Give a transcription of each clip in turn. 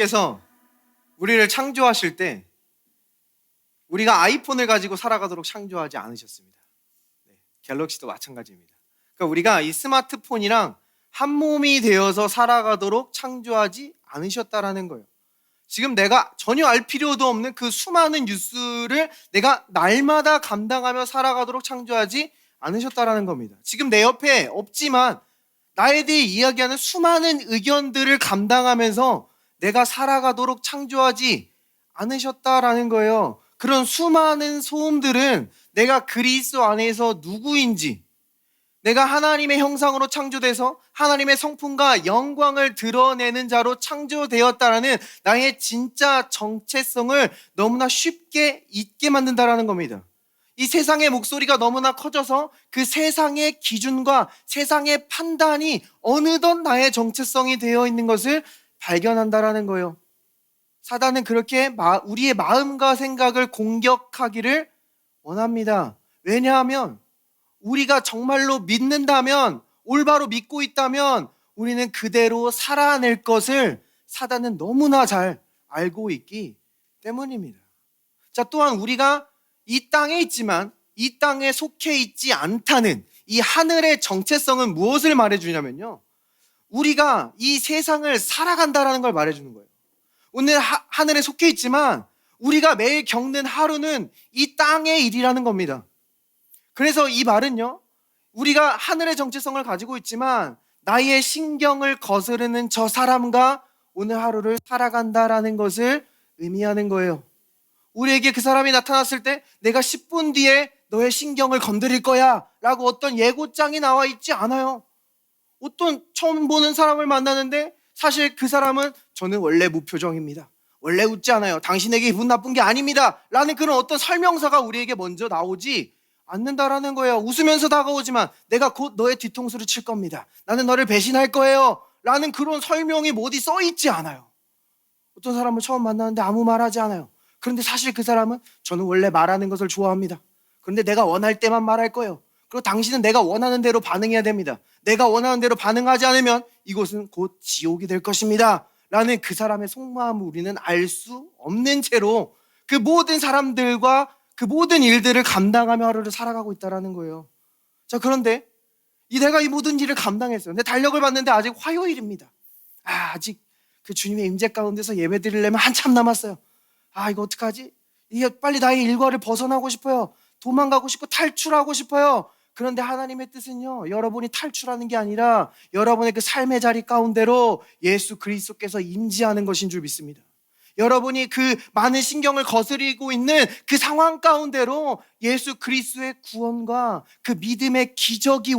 하나님께서 우리를 창조하실 때 우리가 아이폰을 가지고 살아가도록 창조하지 않으셨습니다. 갤럭시도 마찬가지입니다. 그러니까 우리가 이 스마트폰이랑 한 몸이 되어서 살아가도록 창조하지 않으셨다라는 거예요. 지금 내가 전혀 알 필요도 없는 그 수많은 뉴스를 내가 날마다 감당하며 살아가도록 창조하지 않으셨다라는 겁니다. 지금 내 옆에 없지만 나에 대해 이야기하는 수많은 의견들을 감당하면서 내가 살아가도록 창조하지 않으셨다라는 거예요. 그런 수많은 소음들은 내가 그리스도 안에서 누구인지, 내가 하나님의 형상으로 창조돼서 하나님의 성품과 영광을 드러내는 자로 창조되었다라는 나의 진짜 정체성을 너무나 쉽게 잊게 만든다라는 겁니다. 이 세상의 목소리가 너무나 커져서 그 세상의 기준과 세상의 판단이 어느덧 나의 정체성이 되어 있는 것을 발견한다라는 거예요. 사단은 그렇게 우리의 마음과 생각을 공격하기를 원합니다. 왜냐하면 우리가 정말로 믿는다면, 올바로 믿고 있다면 우리는 그대로 살아낼 것을 사단은 너무나 잘 알고 있기 때문입니다. 자, 또한 우리가 이 땅에 있지만 이 땅에 속해 있지 않다는 이 하늘의 정체성은 무엇을 말해주냐면요, 우리가 이 세상을 살아간다라는 걸 말해주는 거예요. 오늘 하늘에 속해 있지만 우리가 매일 겪는 하루는 이 땅의 일이라는 겁니다. 그래서 이 말은요, 우리가 하늘의 정체성을 가지고 있지만 나의 신경을 거스르는 저 사람과 오늘 하루를 살아간다라는 것을 의미하는 거예요. 우리에게 그 사람이 나타났을 때 내가 10분 뒤에 너의 신경을 건드릴 거야 라고 어떤 예고장이 나와 있지 않아요. 어떤 처음 보는 사람을 만나는데 사실 그 사람은 저는 원래 무표정입니다, 원래 웃지 않아요, 당신에게 기분 나쁜 게 아닙니다 라는 그런 어떤 설명서가 우리에게 먼저 나오지 않는다라는 거예요. 웃으면서 다가오지만 내가 곧 너의 뒤통수를 칠 겁니다, 나는 너를 배신할 거예요 라는 그런 설명이 어디 써 있지 않아요. 어떤 사람을 처음 만나는데 아무 말 하지 않아요. 그런데 사실 그 사람은 저는 원래 말하는 것을 좋아합니다, 그런데 내가 원할 때만 말할 거예요, 그리고 당신은 내가 원하는 대로 반응해야 됩니다, 내가 원하는 대로 반응하지 않으면 이곳은 곧 지옥이 될 것입니다 라는 그 사람의 속마음을 우리는 알 수 없는 채로 그 모든 사람들과 그 모든 일들을 감당하며 하루를 살아가고 있다는 거예요. 자, 그런데 내가 이 모든 일을 감당했어요. 내 달력을 봤는데 아직 화요일입니다. 아직 그 주님의 임재 가운데서 예배 드리려면 한참 남았어요. 이거 어떡하지? 이게 빨리 나의 일과를 벗어나고 싶어요. 도망가고 싶고 탈출하고 싶어요. 그런데 하나님의 뜻은요, 여러분이 탈출하는 게 아니라 여러분의 그 삶의 자리 가운데로 예수 그리스도께서 임재하는 것인 줄 믿습니다. 여러분이 그 많은 신경을 거스리고 있는 그 상황 가운데로 예수 그리스도의 구원과 그 믿음의 기적이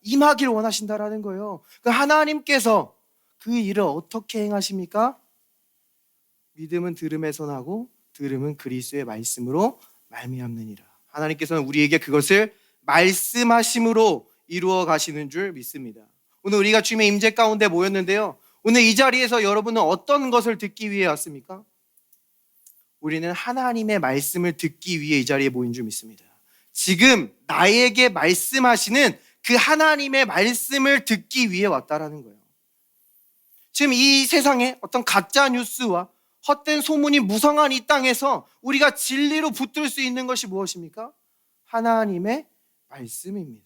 임하길 원하신다라는 거예요. 그 하나님께서 그 일을 어떻게 행하십니까? 믿음은 들음에서 나고 들음은 그리스도의 말씀으로 말미암느니라. 하나님께서는 우리에게 그것을 말씀하심으로 이루어 가시는 줄 믿습니다. 오늘 우리가 주님의 임재 가운데 모였는데요, 오늘 이 자리에서 여러분은 어떤 것을 듣기 위해 왔습니까? 우리는 하나님의 말씀을 듣기 위해 이 자리에 모인 줄 믿습니다. 지금 나에게 말씀하시는 그 하나님의 말씀을 듣기 위해 왔다라는 거예요. 지금 이 세상에 어떤 가짜 뉴스와 헛된 소문이 무성한 이 땅에서 우리가 진리로 붙들 수 있는 것이 무엇입니까? 하나님의 말씀입니다.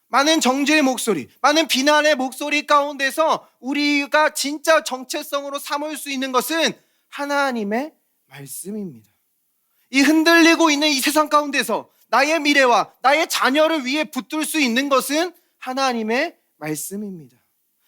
많은 정죄의 목소리, 많은 비난의 목소리 가운데서 우리가 진짜 정체성으로 삼을 수 있는 것은 하나님의 말씀입니다. 이 흔들리고 있는 이 세상 가운데서 나의 미래와 나의 자녀를 위해 붙들 수 있는 것은 하나님의 말씀입니다.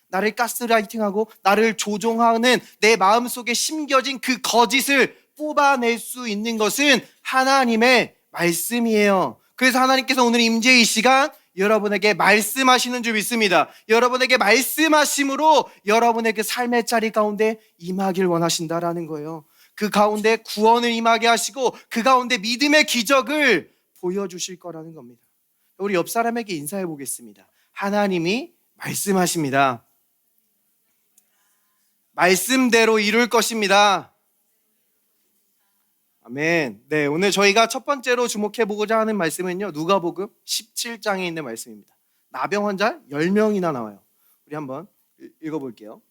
나를 가스라이팅하고 나를 조종하는 내 마음속에 심겨진 그 거짓을 뽑아낼 수 있는 것은 하나님의 말씀이에요. 그래서 하나님께서 오늘 임재의 시간 여러분에게 말씀하시는 줄 믿습니다. 여러분에게 말씀하심으로 여러분의 그 삶의 자리 가운데 임하길 원하신다라는 거예요. 그 가운데 구원을 임하게 하시고 그 가운데 믿음의 기적을 보여주실 거라는 겁니다. 우리 옆 사람에게 인사해 보겠습니다. 하나님이 말씀하십니다. 말씀대로 이룰 것입니다. 아멘. 네, 오늘 저희가 첫 번째로 주목해 보고자 하는 말씀은요, 누가복음 17장에 있는 말씀입니다. 나병 환자 10명이나 나와요. 우리 한번 읽어볼게요.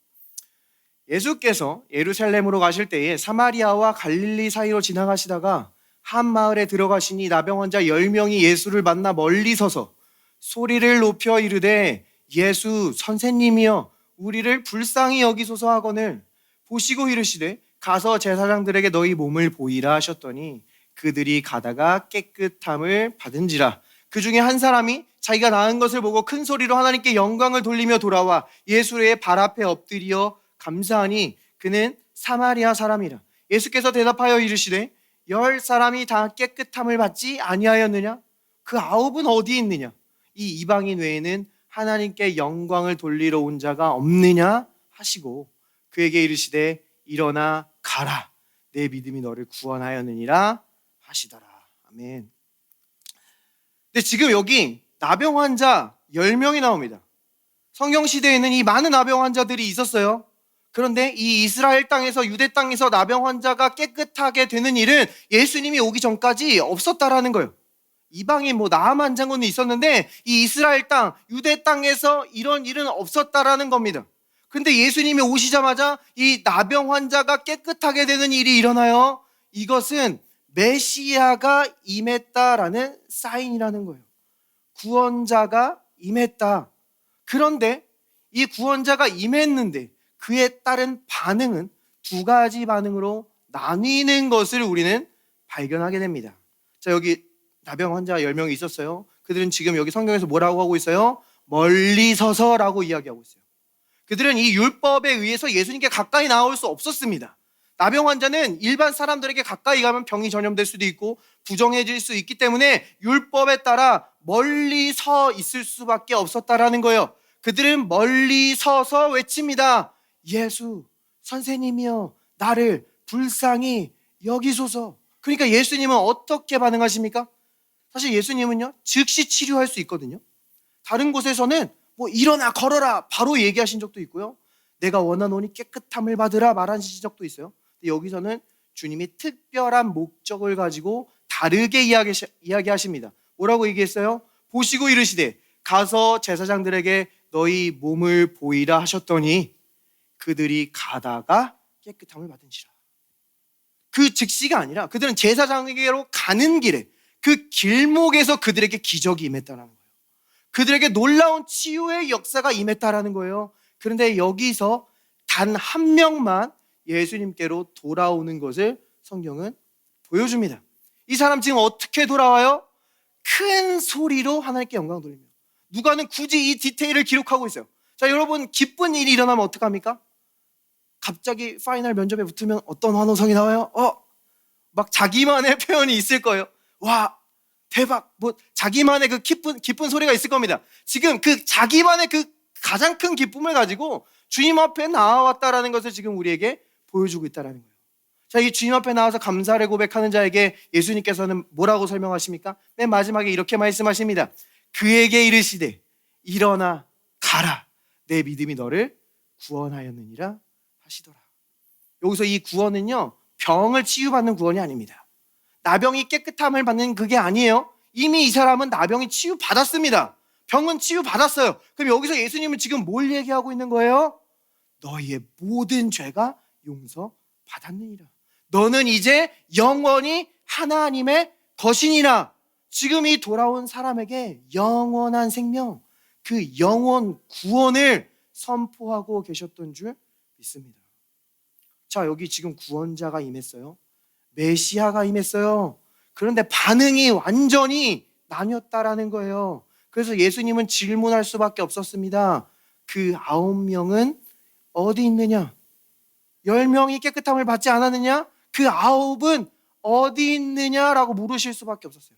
예수께서 예루살렘으로 가실 때에 사마리아와 갈릴리 사이로 지나가시다가 한 마을에 들어가시니 나병 환자 10명이 예수를 만나 멀리 서서 소리를 높여 이르되 예수 선생님이여 우리를 불쌍히 여기소서 하거늘 보시고 이르시되 가서 제사장들에게 너희 몸을 보이라 하셨더니 그들이 가다가 깨끗함을 받은지라. 그 중에 한 사람이 자기가 나은 것을 보고 큰 소리로 하나님께 영광을 돌리며 돌아와 예수의 발 앞에 엎드려 감사하니 그는 사마리아 사람이라. 예수께서 대답하여 이르시되 10사람이 다 깨끗함을 받지 아니하였느냐? 그 9은 어디 있느냐? 이 이방인 외에는 하나님께 영광을 돌리러 온 자가 없느냐 하시고 그에게 이르시되 일어나 가라 내 믿음이 너를 구원하였느니라 하시더라. 아멘. 근데 지금 여기 나병 환자 10명이 나옵니다. 성경 시대에는 이 많은 나병 환자들이 있었어요. 그런데 이 이스라엘 땅에서 유대 땅에서 나병 환자가 깨끗하게 되는 일은 예수님이 오기 전까지 없었다라는 거예요. 이방인 나아만 장군은 있었는데 이 이스라엘 땅 유대 땅에서 이런 일은 없었다라는 겁니다. 근데 예수님이 오시자마자 이 나병 환자가 깨끗하게 되는 일이 일어나요. 이것은 메시아가 임했다라는 사인이라는 거예요. 구원자가 임했다. 그런데 이 구원자가 임했는데 그에 따른 반응은 두 가지 반응으로 나뉘는 것을 우리는 발견하게 됩니다. 자, 여기 나병 환자 10명이 있었어요. 그들은 지금 여기 성경에서 뭐라고 하고 있어요? 멀리 서서라고 이야기하고 있어요. 그들은 이 율법에 의해서 예수님께 가까이 나올 수 없었습니다. 나병 환자는 일반 사람들에게 가까이 가면 병이 전염될 수도 있고 부정해질 수 있기 때문에 율법에 따라 멀리 서 있을 수밖에 없었다라는 거예요. 그들은 멀리 서서 외칩니다. 예수 선생님이여 나를 불쌍히 여기소서. 그러니까 예수님은 어떻게 반응하십니까? 사실 예수님은요 즉시 치료할 수 있거든요. 다른 곳에서는 일어나 걸어라 바로 얘기하신 적도 있고요. 내가 원하노니 깨끗함을 받으라 말하신 적도 있어요. 근데 여기서는 주님이 특별한 목적을 가지고 다르게 이야기하십니다. 뭐라고 얘기했어요? 보시고 이르시되 가서 제사장들에게 너희 몸을 보이라 하셨더니 그들이 가다가 깨끗함을 받은지라. 그 즉시가 아니라 그들은 제사장에게로 가는 길에 그 길목에서 그들에게 기적이 임했다는 거예요. 그들에게 놀라운 치유의 역사가 임했다라는 거예요. 그런데 여기서 단 한 명만 예수님께로 돌아오는 것을 성경은 보여줍니다. 이 사람 지금 어떻게 돌아와요? 큰 소리로 하나님께 영광 돌리며. 누가는 굳이 이 디테일을 기록하고 있어요. 자, 여러분 기쁜 일이 일어나면 어떡합니까? 갑자기 파이널 면접에 붙으면 어떤 환호성이 나와요? 막 자기만의 표현이 있을 거예요. 와, 대박! 자기만의 그 기쁜 소리가 있을 겁니다. 지금 그 자기만의 그 가장 큰 기쁨을 가지고 주님 앞에 나와왔다라는 것을 지금 우리에게 보여주고 있다라는 거예요. 자, 이 주님 앞에 나와서 감사를 고백하는 자에게 예수님께서는 뭐라고 설명하십니까? 맨 마지막에 이렇게 말씀하십니다. 그에게 이르시되 일어나 가라 내 믿음이 너를 구원하였느니라 하시더라. 여기서 이 구원은요 병을 치유받는 구원이 아닙니다. 나병이 깨끗함을 받는 그게 아니에요. 이미 이 사람은 나병이 치유받았습니다. 병은 치유받았어요. 그럼 여기서 예수님은 지금 뭘 얘기하고 있는 거예요? 너희의 모든 죄가 용서받았느니라. 너는 이제 영원히 하나님의 것이니라. 지금 이 돌아온 사람에게 영원한 생명, 그 영원 구원을 선포하고 계셨던 줄 믿습니다. 자, 여기 지금 구원자가 임했어요. 메시아가 임했어요. 그런데 반응이 완전히 나뉘었다라는 거예요. 그래서 예수님은 질문할 수밖에 없었습니다. 그 9명은 어디 있느냐? 10명이 깨끗함을 받지 않았느냐? 그 9은 어디 있느냐라고 물으실 수밖에 없었어요.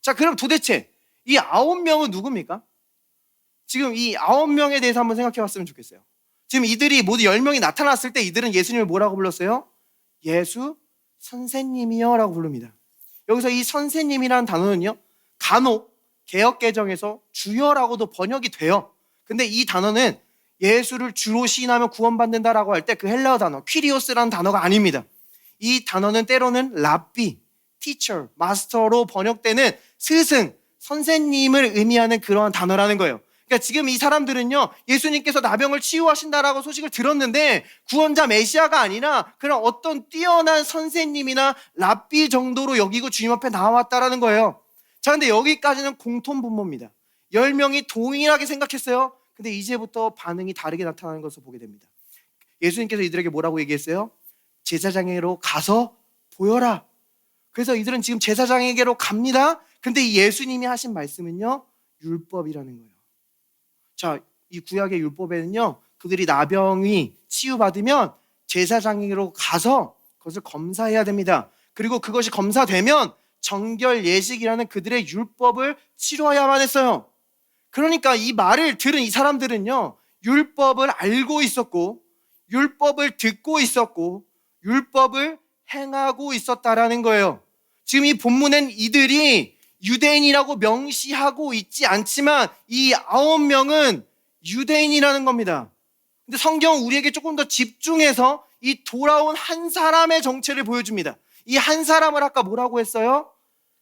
자, 그럼 도대체 이 9명은 누굽니까? 지금 이 9명에 대해서 한번 생각해 봤으면 좋겠어요. 지금 이들이 모두 10명이 나타났을 때 이들은 예수님을 뭐라고 불렀어요? 예수 선생님이요 라고 부릅니다. 여기서 이 선생님이라는 단어는요 간혹 개역개정에서 주여라고도 번역이 돼요. 근데 이 단어는 예수를 주로 시인하면 구원받는다라고 할 때 그 헬라어 단어 퀴리오스라는 단어가 아닙니다. 이 단어는 때로는 랍비, teacher, 마스터로 번역되는 스승, 선생님을 의미하는 그러한 단어라는 거예요. 그러니까 지금 이 사람들은요, 예수님께서 나병을 치유하신다라고 소식을 들었는데 구원자 메시아가 아니라 그런 어떤 뛰어난 선생님이나 랍비 정도로 여기고 주님 앞에 나왔다라는 거예요. 자, 근데 여기까지는 공통분모입니다. 10명이 동일하게 생각했어요. 근데 이제부터 반응이 다르게 나타나는 것을 보게 됩니다. 예수님께서 이들에게 뭐라고 얘기했어요? 제사장에게로 가서 보여라. 그래서 이들은 지금 제사장에게로 갑니다. 근데 이 예수님이 하신 말씀은요, 율법이라는 거예요. 자, 이 구약의 율법에는요, 그들이 나병이 치유받으면 제사장에게로 가서 그것을 검사해야 됩니다. 그리고 그것이 검사되면 정결 예식이라는 그들의 율법을 치러야만 했어요. 그러니까 이 말을 들은 이 사람들은요, 율법을 알고 있었고, 율법을 듣고 있었고, 율법을 행하고 있었다라는 거예요. 지금 이 본문엔 이들이 유대인이라고 명시하고 있지 않지만 이 9명은 유대인이라는 겁니다. 근데 성경은 우리에게 조금 더 집중해서 이 돌아온 한 사람의 정체를 보여줍니다. 이 한 사람을 아까 뭐라고 했어요?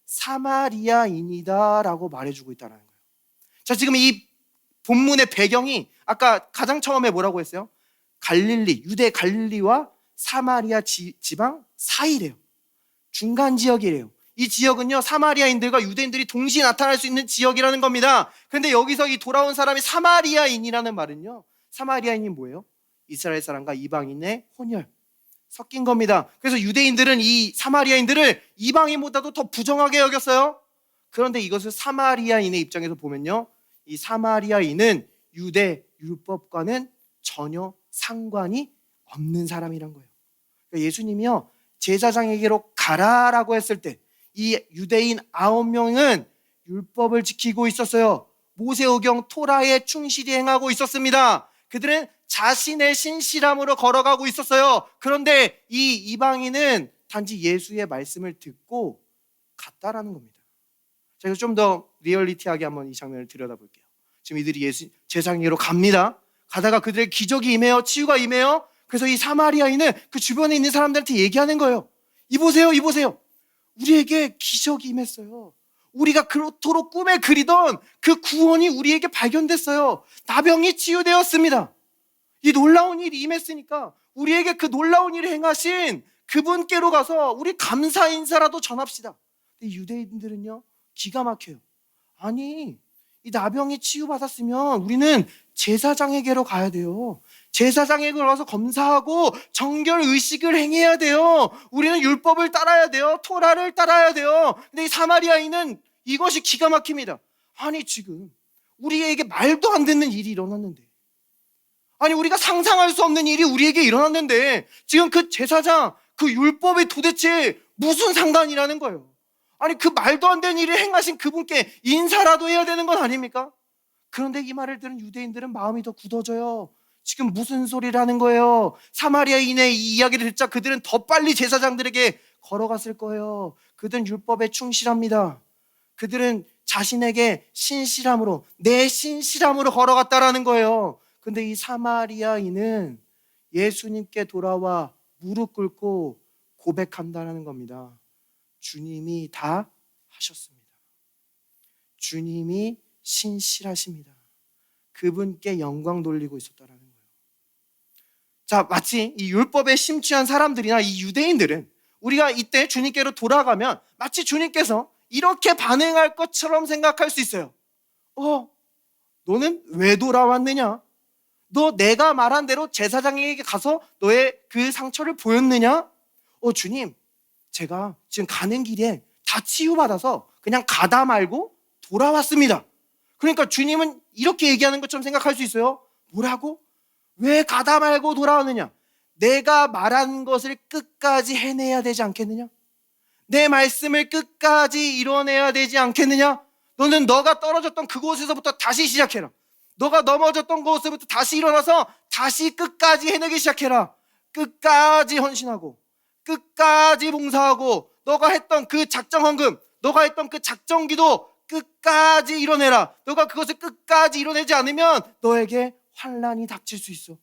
사마리아인이다 라고 말해주고 있다는 거예요. 자, 지금 이 본문의 배경이 아까 가장 처음에 뭐라고 했어요? 갈릴리, 유대 갈릴리와 사마리아 지방 사이래요. 중간 지역이래요. 이 지역은요, 사마리아인들과 유대인들이 동시에 나타날 수 있는 지역이라는 겁니다. 그런데 여기서 이 돌아온 사람이 사마리아인이라는 말은요, 사마리아인이 뭐예요? 이스라엘 사람과 이방인의 혼혈, 섞인 겁니다. 그래서 유대인들은 이 사마리아인들을 이방인보다도 더 부정하게 여겼어요. 그런데 이것을 사마리아인의 입장에서 보면요, 이 사마리아인은 유대 율법과는 전혀 상관이 없는 사람이란 거예요. 그러니까 예수님이요, 제사장에게로 가라라고 했을 때 이 유대인 9명은 율법을 지키고 있었어요. 모세오경 토라에 충실히 행하고 있었습니다. 그들은 자신의 신실함으로 걸어가고 있었어요. 그런데 이 이방인은 단지 예수의 말씀을 듣고 갔다라는 겁니다. 제가 좀 더 리얼리티하게 한번 이 장면을 들여다볼게요. 지금 이들이 예수 제사장에게로 갑니다. 가다가 그들의 기적이 임해요. 치유가 임해요. 그래서 이 사마리아인은 그 주변에 있는 사람들한테 얘기하는 거예요. 이보세요, 이보세요. 우리에게 기적이 임했어요. 우리가 그토록 꿈에 그리던 그 구원이 우리에게 발견됐어요. 나병이 치유되었습니다. 이 놀라운 일이 임했으니까 우리에게 그 놀라운 일을 행하신 그분께로 가서 우리 감사 인사라도 전합시다. 근데 유대인들은요, 기가 막혀요. 아니, 이 나병이 치유받았으면 우리는 제사장에게로 가야 돼요. 제사장에게로 가서 검사하고 정결 의식을 행해야 돼요. 우리는 율법을 따라야 돼요. 토라를 따라야 돼요. 근데 이 사마리아인은 이것이 기가 막힙니다. 아니, 지금 우리에게 말도 안 되는 일이 일어났는데, 아니, 우리가 상상할 수 없는 일이 우리에게 일어났는데 지금 그 제사장, 그 율법이 도대체 무슨 상관이라는 거예요. 아니, 그 말도 안 되는 일을 행하신 그분께 인사라도 해야 되는 건 아닙니까? 그런데 이 말을 들은 유대인들은 마음이 더 굳어져요. 지금 무슨 소리를 하는 거예요? 사마리아인의 이 이야기를 듣자 그들은 더 빨리 제사장들에게 걸어갔을 거예요. 그들은 율법에 충실합니다. 그들은 자신에게 신실함으로, 내 신실함으로 걸어갔다라는 거예요. 근데 이 사마리아인은 예수님께 돌아와 무릎 꿇고 고백한다는 겁니다. 주님이 다 하셨습니다. 주님이 신실하십니다. 그분께 영광 돌리고 있었다라는 거예요. 자, 마치 이 율법에 심취한 사람들이나 이 유대인들은 우리가 이때 주님께로 돌아가면 마치 주님께서 이렇게 반응할 것처럼 생각할 수 있어요. 너는 왜 돌아왔느냐? 너 내가 말한 대로 제사장에게 가서 너의 그 상처를 보였느냐? 주님, 제가 지금 가는 길에 다 치유받아서 그냥 가다 말고 돌아왔습니다. 그러니까 주님은 이렇게 얘기하는 것처럼 생각할 수 있어요. 뭐라고? 왜 가다 말고 돌아오느냐? 내가 말한 것을 끝까지 해내야 되지 않겠느냐? 내 말씀을 끝까지 이뤄내야 되지 않겠느냐? 너는 너가 떨어졌던 그곳에서부터 다시 시작해라. 너가 넘어졌던 곳에서부터 다시 일어나서 다시 끝까지 해내기 시작해라. 끝까지 헌신하고 끝까지 봉사하고 너가 했던 그 작정 헌금, 너가 했던 그 작정 기도 끝까지 이뤄내라. 너가 그것을 끝까지 이뤄내지 않으면 너에게 환난이 닥칠 수 있어.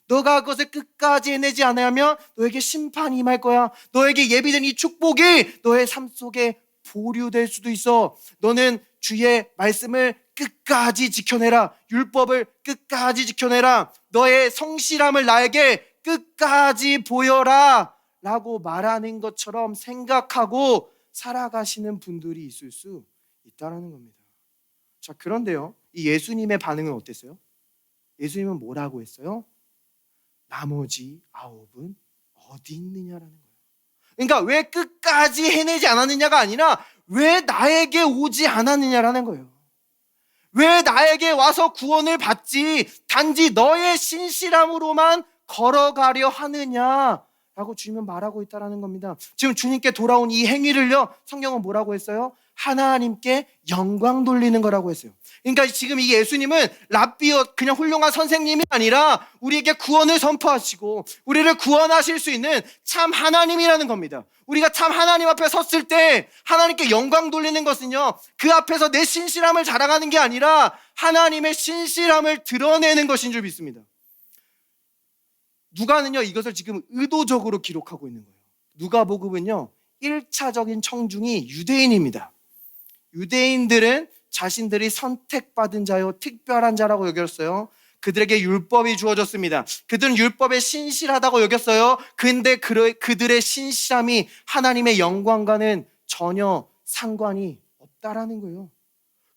너가 그것을 끝까지 해내지 않으면 너에게 심판이 임할 거야. 너에게 예비된 이 축복이 너의 삶 속에 보류될 수도 있어. 너는 주의 말씀을 끝까지 지켜내라. 율법을 끝까지 지켜내라. 너의 성실함을 나에게 끝까지 보여라 라고 말하는 것처럼 생각하고 살아가시는 분들이 있을 수 있다는 겁니다. 자, 그런데요, 이 예수님의 반응은 어땠어요? 예수님은 뭐라고 했어요? 나머지 9은 어디 있느냐라는 거예요. 그러니까 왜 끝까지 해내지 않았느냐가 아니라 왜 나에게 오지 않았느냐라는 거예요. 왜 나에게 와서 구원을 받지 단지 너의 신실함으로만 걸어가려 하느냐라고 주님은 말하고 있다는 겁니다. 지금 주님께 돌아온 이 행위를요, 성경은 뭐라고 했어요? 하나님께 영광 돌리는 거라고 했어요. 그러니까 지금 이 예수님은 랍비어 그냥 훌륭한 선생님이 아니라 우리에게 구원을 선포하시고 우리를 구원하실 수 있는 참 하나님이라는 겁니다. 우리가 참 하나님 앞에 섰을 때 하나님께 영광 돌리는 것은요, 그 앞에서 내 신실함을 자랑하는 게 아니라 하나님의 신실함을 드러내는 것인 줄 믿습니다. 누가는요, 이것을 지금 의도적으로 기록하고 있는 거예요. 누가복음은요, 1차적인 청중이 유대인입니다. 유대인들은 자신들이 선택받은 자요, 특별한 자라고 여겼어요. 그들에게 율법이 주어졌습니다. 그들은 율법에 신실하다고 여겼어요. 근데 그들의 신실함이 하나님의 영광과는 전혀 상관이 없다라는 거예요.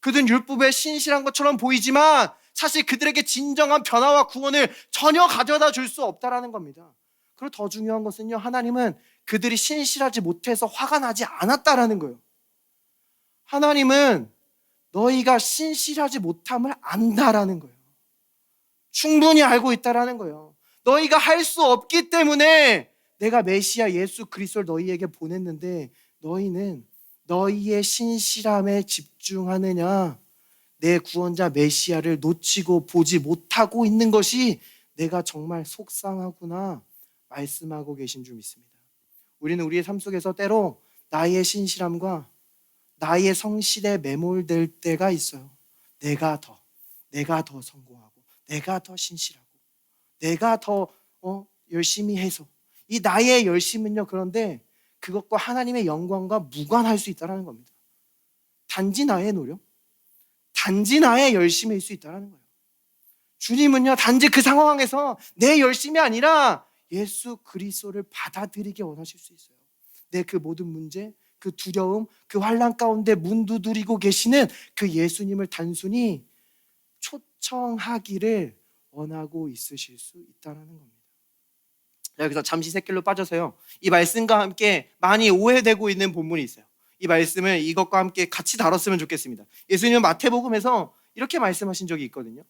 그들은 율법에 신실한 것처럼 보이지만 사실 그들에게 진정한 변화와 구원을 전혀 가져다 줄 수 없다라는 겁니다. 그리고 더 중요한 것은요, 하나님은 그들이 신실하지 못해서 화가 나지 않았다라는 거예요. 하나님은 너희가 신실하지 못함을 안다라는 거예요. 충분히 알고 있다라는 거예요. 너희가 할 수 없기 때문에 내가 메시아 예수 그리스도를 너희에게 보냈는데 너희는 너희의 신실함에 집중하느냐, 내 구원자 메시아를 놓치고 보지 못하고 있는 것이 내가 정말 속상하구나 말씀하고 계신 줄 믿습니다. 우리는 우리의 삶 속에서 때로 나의 신실함과 나의 성실에 매몰될 때가 있어요. 내가 더 성공하고 내가 더 신실하고 내가 더 열심히 해서, 이 나의 열심은요, 그런데 그것과 하나님의 영광과 무관할 수 있다는 겁니다. 단지 나의 노력, 단지 나의 열심일 수 있다는 거예요. 주님은요, 단지 그 상황에서 내 열심이 아니라 예수 그리스도를 받아들이게 원하실 수 있어요. 내 그 모든 문제, 그 두려움, 그 환난 가운데 문두드리고 계시는 그 예수님을 단순히 초청하기를 원하고 있으실 수 있다는 겁니다. 여기서 잠시 샛길로 빠져서요, 이 말씀과 함께 많이 오해되고 있는 본문이 있어요. 이 말씀을 이것과 함께 같이 다뤘으면 좋겠습니다. 예수님은 마태복음에서 이렇게 말씀하신 적이 있거든요.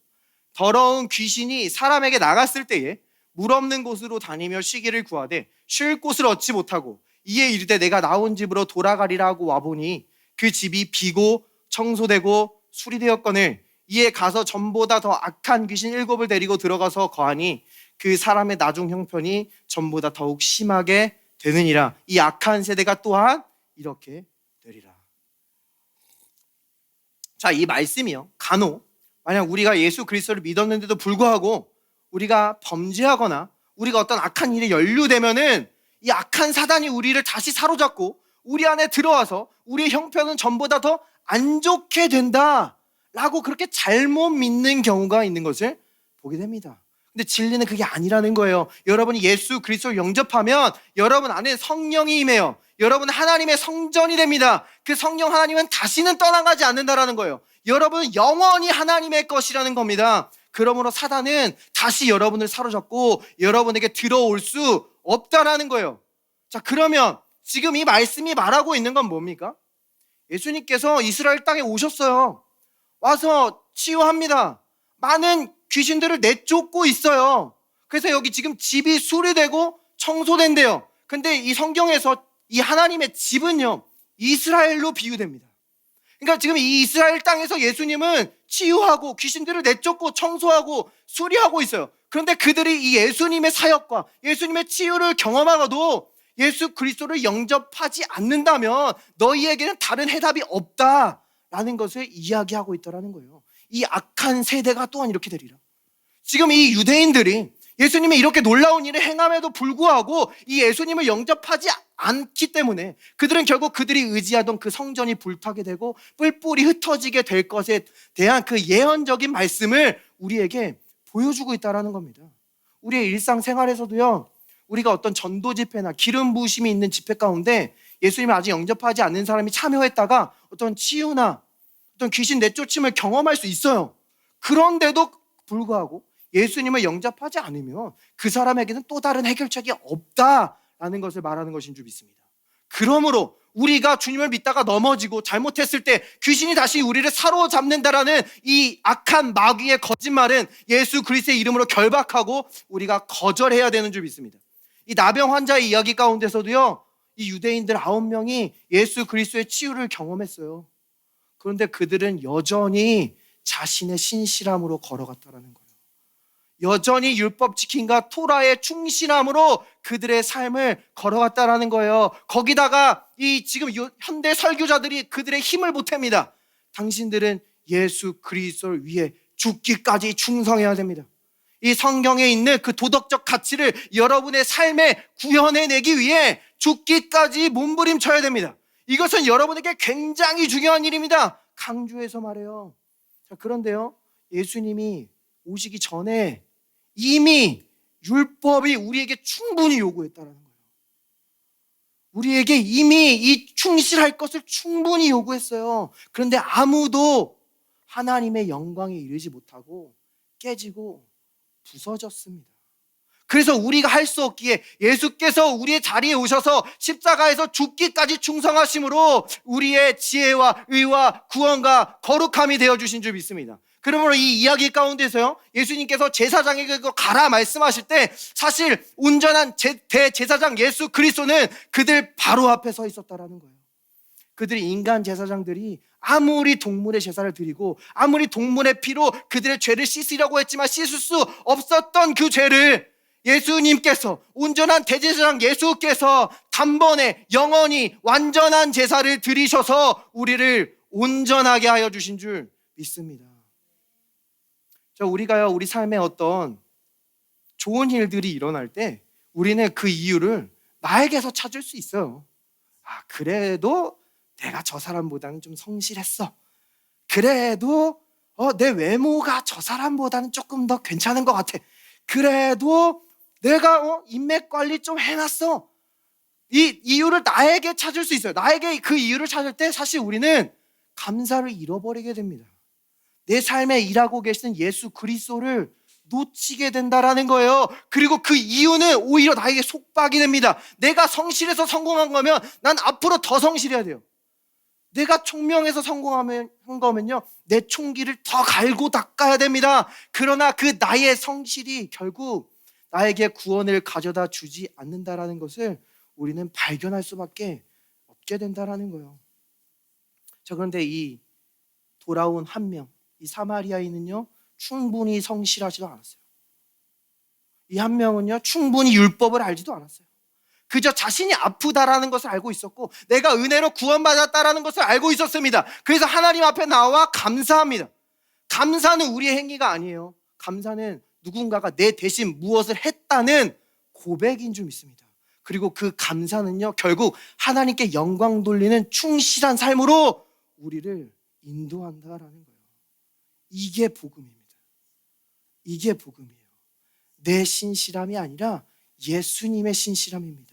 더러운 귀신이 사람에게 나갔을 때에 물 없는 곳으로 다니며 쉬기를 구하되 쉴 곳을 얻지 못하고 이에 이르되 내가 나온 집으로 돌아가리라 하고 와보니 그 집이 비고 청소되고 수리되었거늘 이에 가서 전보다 더 악한 귀신 7을 데리고 들어가서 거하니 그 사람의 나중 형편이 전보다 더욱 심하게 되느니라. 이 악한 세대가 또한 이렇게 되리라. 자, 이 말씀이요, 간혹 만약 우리가 예수 그리스도를 믿었는데도 불구하고 우리가 범죄하거나 우리가 어떤 악한 일에 연루되면은 이 악한 사단이 우리를 다시 사로잡고 우리 안에 들어와서 우리의 형편은 전보다 더 안 좋게 된다라고 그렇게 잘못 믿는 경우가 있는 것을 보게 됩니다. 근데 진리는 그게 아니라는 거예요. 여러분이 예수 그리스도를 영접하면 여러분 안에 성령이 임해요. 여러분은 하나님의 성전이 됩니다. 그 성령 하나님은 다시는 떠나가지 않는다라는 거예요. 여러분은 영원히 하나님의 것이라는 겁니다. 그러므로 사단은 다시 여러분을 사로잡고 여러분에게 들어올 수 없다라는 거예요. 자, 그러면 지금 이 말씀이 말하고 있는 건 뭡니까? 예수님께서 이스라엘 땅에 오셨어요. 와서 치유합니다. 많은 귀신들을 내쫓고 있어요. 그래서 여기 지금 집이 수리되고 청소된대요. 근데 이 성경에서 이 하나님의 집은요, 이스라엘로 비유됩니다. 그러니까 지금 이 이스라엘 땅에서 예수님은 치유하고 귀신들을 내쫓고 청소하고 수리하고 있어요. 그런데 그들이 이 예수님의 사역과 예수님의 치유를 경험하고도 예수 그리스도를 영접하지 않는다면 너희에게는 다른 해답이 없다라는 것을 이야기하고 있다는 거예요. 이 악한 세대가 또한 이렇게 되리라. 지금 이 유대인들이 예수님이 이렇게 놀라운 일을 행함에도 불구하고 이 예수님을 영접하지 않기 때문에 그들은 결국 그들이 의지하던 그 성전이 불타게 되고 뿔뿔이 흩어지게 될 것에 대한 그 예언적인 말씀을 우리에게 보여주고 있다는 겁니다. 우리의 일상생활에서도요, 우리가 어떤 전도 집회나 기름 부으심이 있는 집회 가운데 예수님을 아직 영접하지 않는 사람이 참여했다가 어떤 치유나 어떤 귀신 내쫓임을 경험할 수 있어요. 그런데도 불구하고 예수님을 영접하지 않으면 그 사람에게는 또 다른 해결책이 없다라는 것을 말하는 것인 줄 믿습니다. 그러므로 우리가 주님을 믿다가 넘어지고 잘못했을 때 귀신이 다시 우리를 사로잡는다라는 이 악한 마귀의 거짓말은 예수 그리스도의 이름으로 결박하고 우리가 거절해야 되는 줄 믿습니다. 이 나병 환자의 이야기 가운데서도요, 이 유대인들 9명이 예수 그리스도의 치유를 경험했어요. 그런데 그들은 여전히 자신의 신실함으로 걸어갔다라는 거예요. 여전히 율법 지킴과 토라의 충실함으로 그들의 삶을 걸어갔다라는 거예요. 거기다가 이 지금 현대 설교자들이 그들의 힘을 보탭니다. 당신들은 예수 그리스도를 위해 죽기까지 충성해야 됩니다. 이 성경에 있는 그 도덕적 가치를 여러분의 삶에 구현해내기 위해 죽기까지 몸부림쳐야 됩니다. 이것은 여러분에게 굉장히 중요한 일입니다. 강조해서 말해요. 자, 그런데요, 예수님이 오시기 전에 이미 율법이 우리에게 충분히 요구했다는 거예요. 우리에게 이미 이 충실할 것을 충분히 요구했어요. 그런데 아무도 하나님의 영광에 이르지 못하고 깨지고 부서졌습니다. 그래서 우리가 할 수 없기에 예수께서 우리의 자리에 오셔서 십자가에서 죽기까지 충성하심으로 우리의 지혜와 의와 구원과 거룩함이 되어주신 줄 믿습니다. 그러므로 이 이야기 가운데서요, 예수님께서 제사장에게 가라 말씀하실 때 사실 온전한 대제사장 예수 그리스도는 그들 바로 앞에 서 있었다라는 거예요. 그들이 인간 제사장들이 아무리 동물의 제사를 드리고 아무리 동물의 피로 그들의 죄를 씻으려고 했지만 씻을 수 없었던 그 죄를 예수님께서, 온전한 대제사장 예수께서 단번에 영원히 완전한 제사를 드리셔서 우리를 온전하게 하여 주신 줄 믿습니다. 우리가요, 우리 삶에 어떤 좋은 일들이 일어날 때 우리는 그 이유를 나에게서 찾을 수 있어요. 아, 그래도 내가 저 사람보다는 좀 성실했어. 그래도 내 외모가 저 사람보다는 조금 더 괜찮은 것 같아. 그래도 내가 인맥 관리 좀 해놨어. 이 이유를 나에게 찾을 수 있어요. 나에게 그 이유를 찾을 때 사실 우리는 감사를 잃어버리게 됩니다. 내 삶에 일하고 계시는 예수 그리스도를 놓치게 된다라는 거예요. 그리고 그 이유는 오히려 나에게 속박이 됩니다. 내가 성실해서 성공한 거면 난 앞으로 더 성실해야 돼요. 내가 총명해서 성공한 거면요, 내 총기를 더 갈고 닦아야 됩니다. 그러나 그 나의 성실이 결국 나에게 구원을 가져다 주지 않는다라는 것을 우리는 발견할 수밖에 없게 된다라는 거예요. 자, 그런데 이 돌아온 한 명, 이 사마리아인은요, 충분히 성실하지도 않았어요. 이 한 명은요, 충분히 율법을 알지도 않았어요. 그저 자신이 아프다라는 것을 알고 있었고 내가 은혜로 구원받았다라는 것을 알고 있었습니다. 그래서 하나님 앞에 나와 감사합니다. 감사는 우리의 행위가 아니에요. 감사는 누군가가 내 대신 무엇을 했다는 고백인 줄 믿습니다. 그리고 그 감사는요, 결국 하나님께 영광 돌리는 충실한 삶으로 우리를 인도한다라는 거예요. 이게 복음입니다. 이게 복음이에요. 내 신실함이 아니라 예수님의 신실함입니다.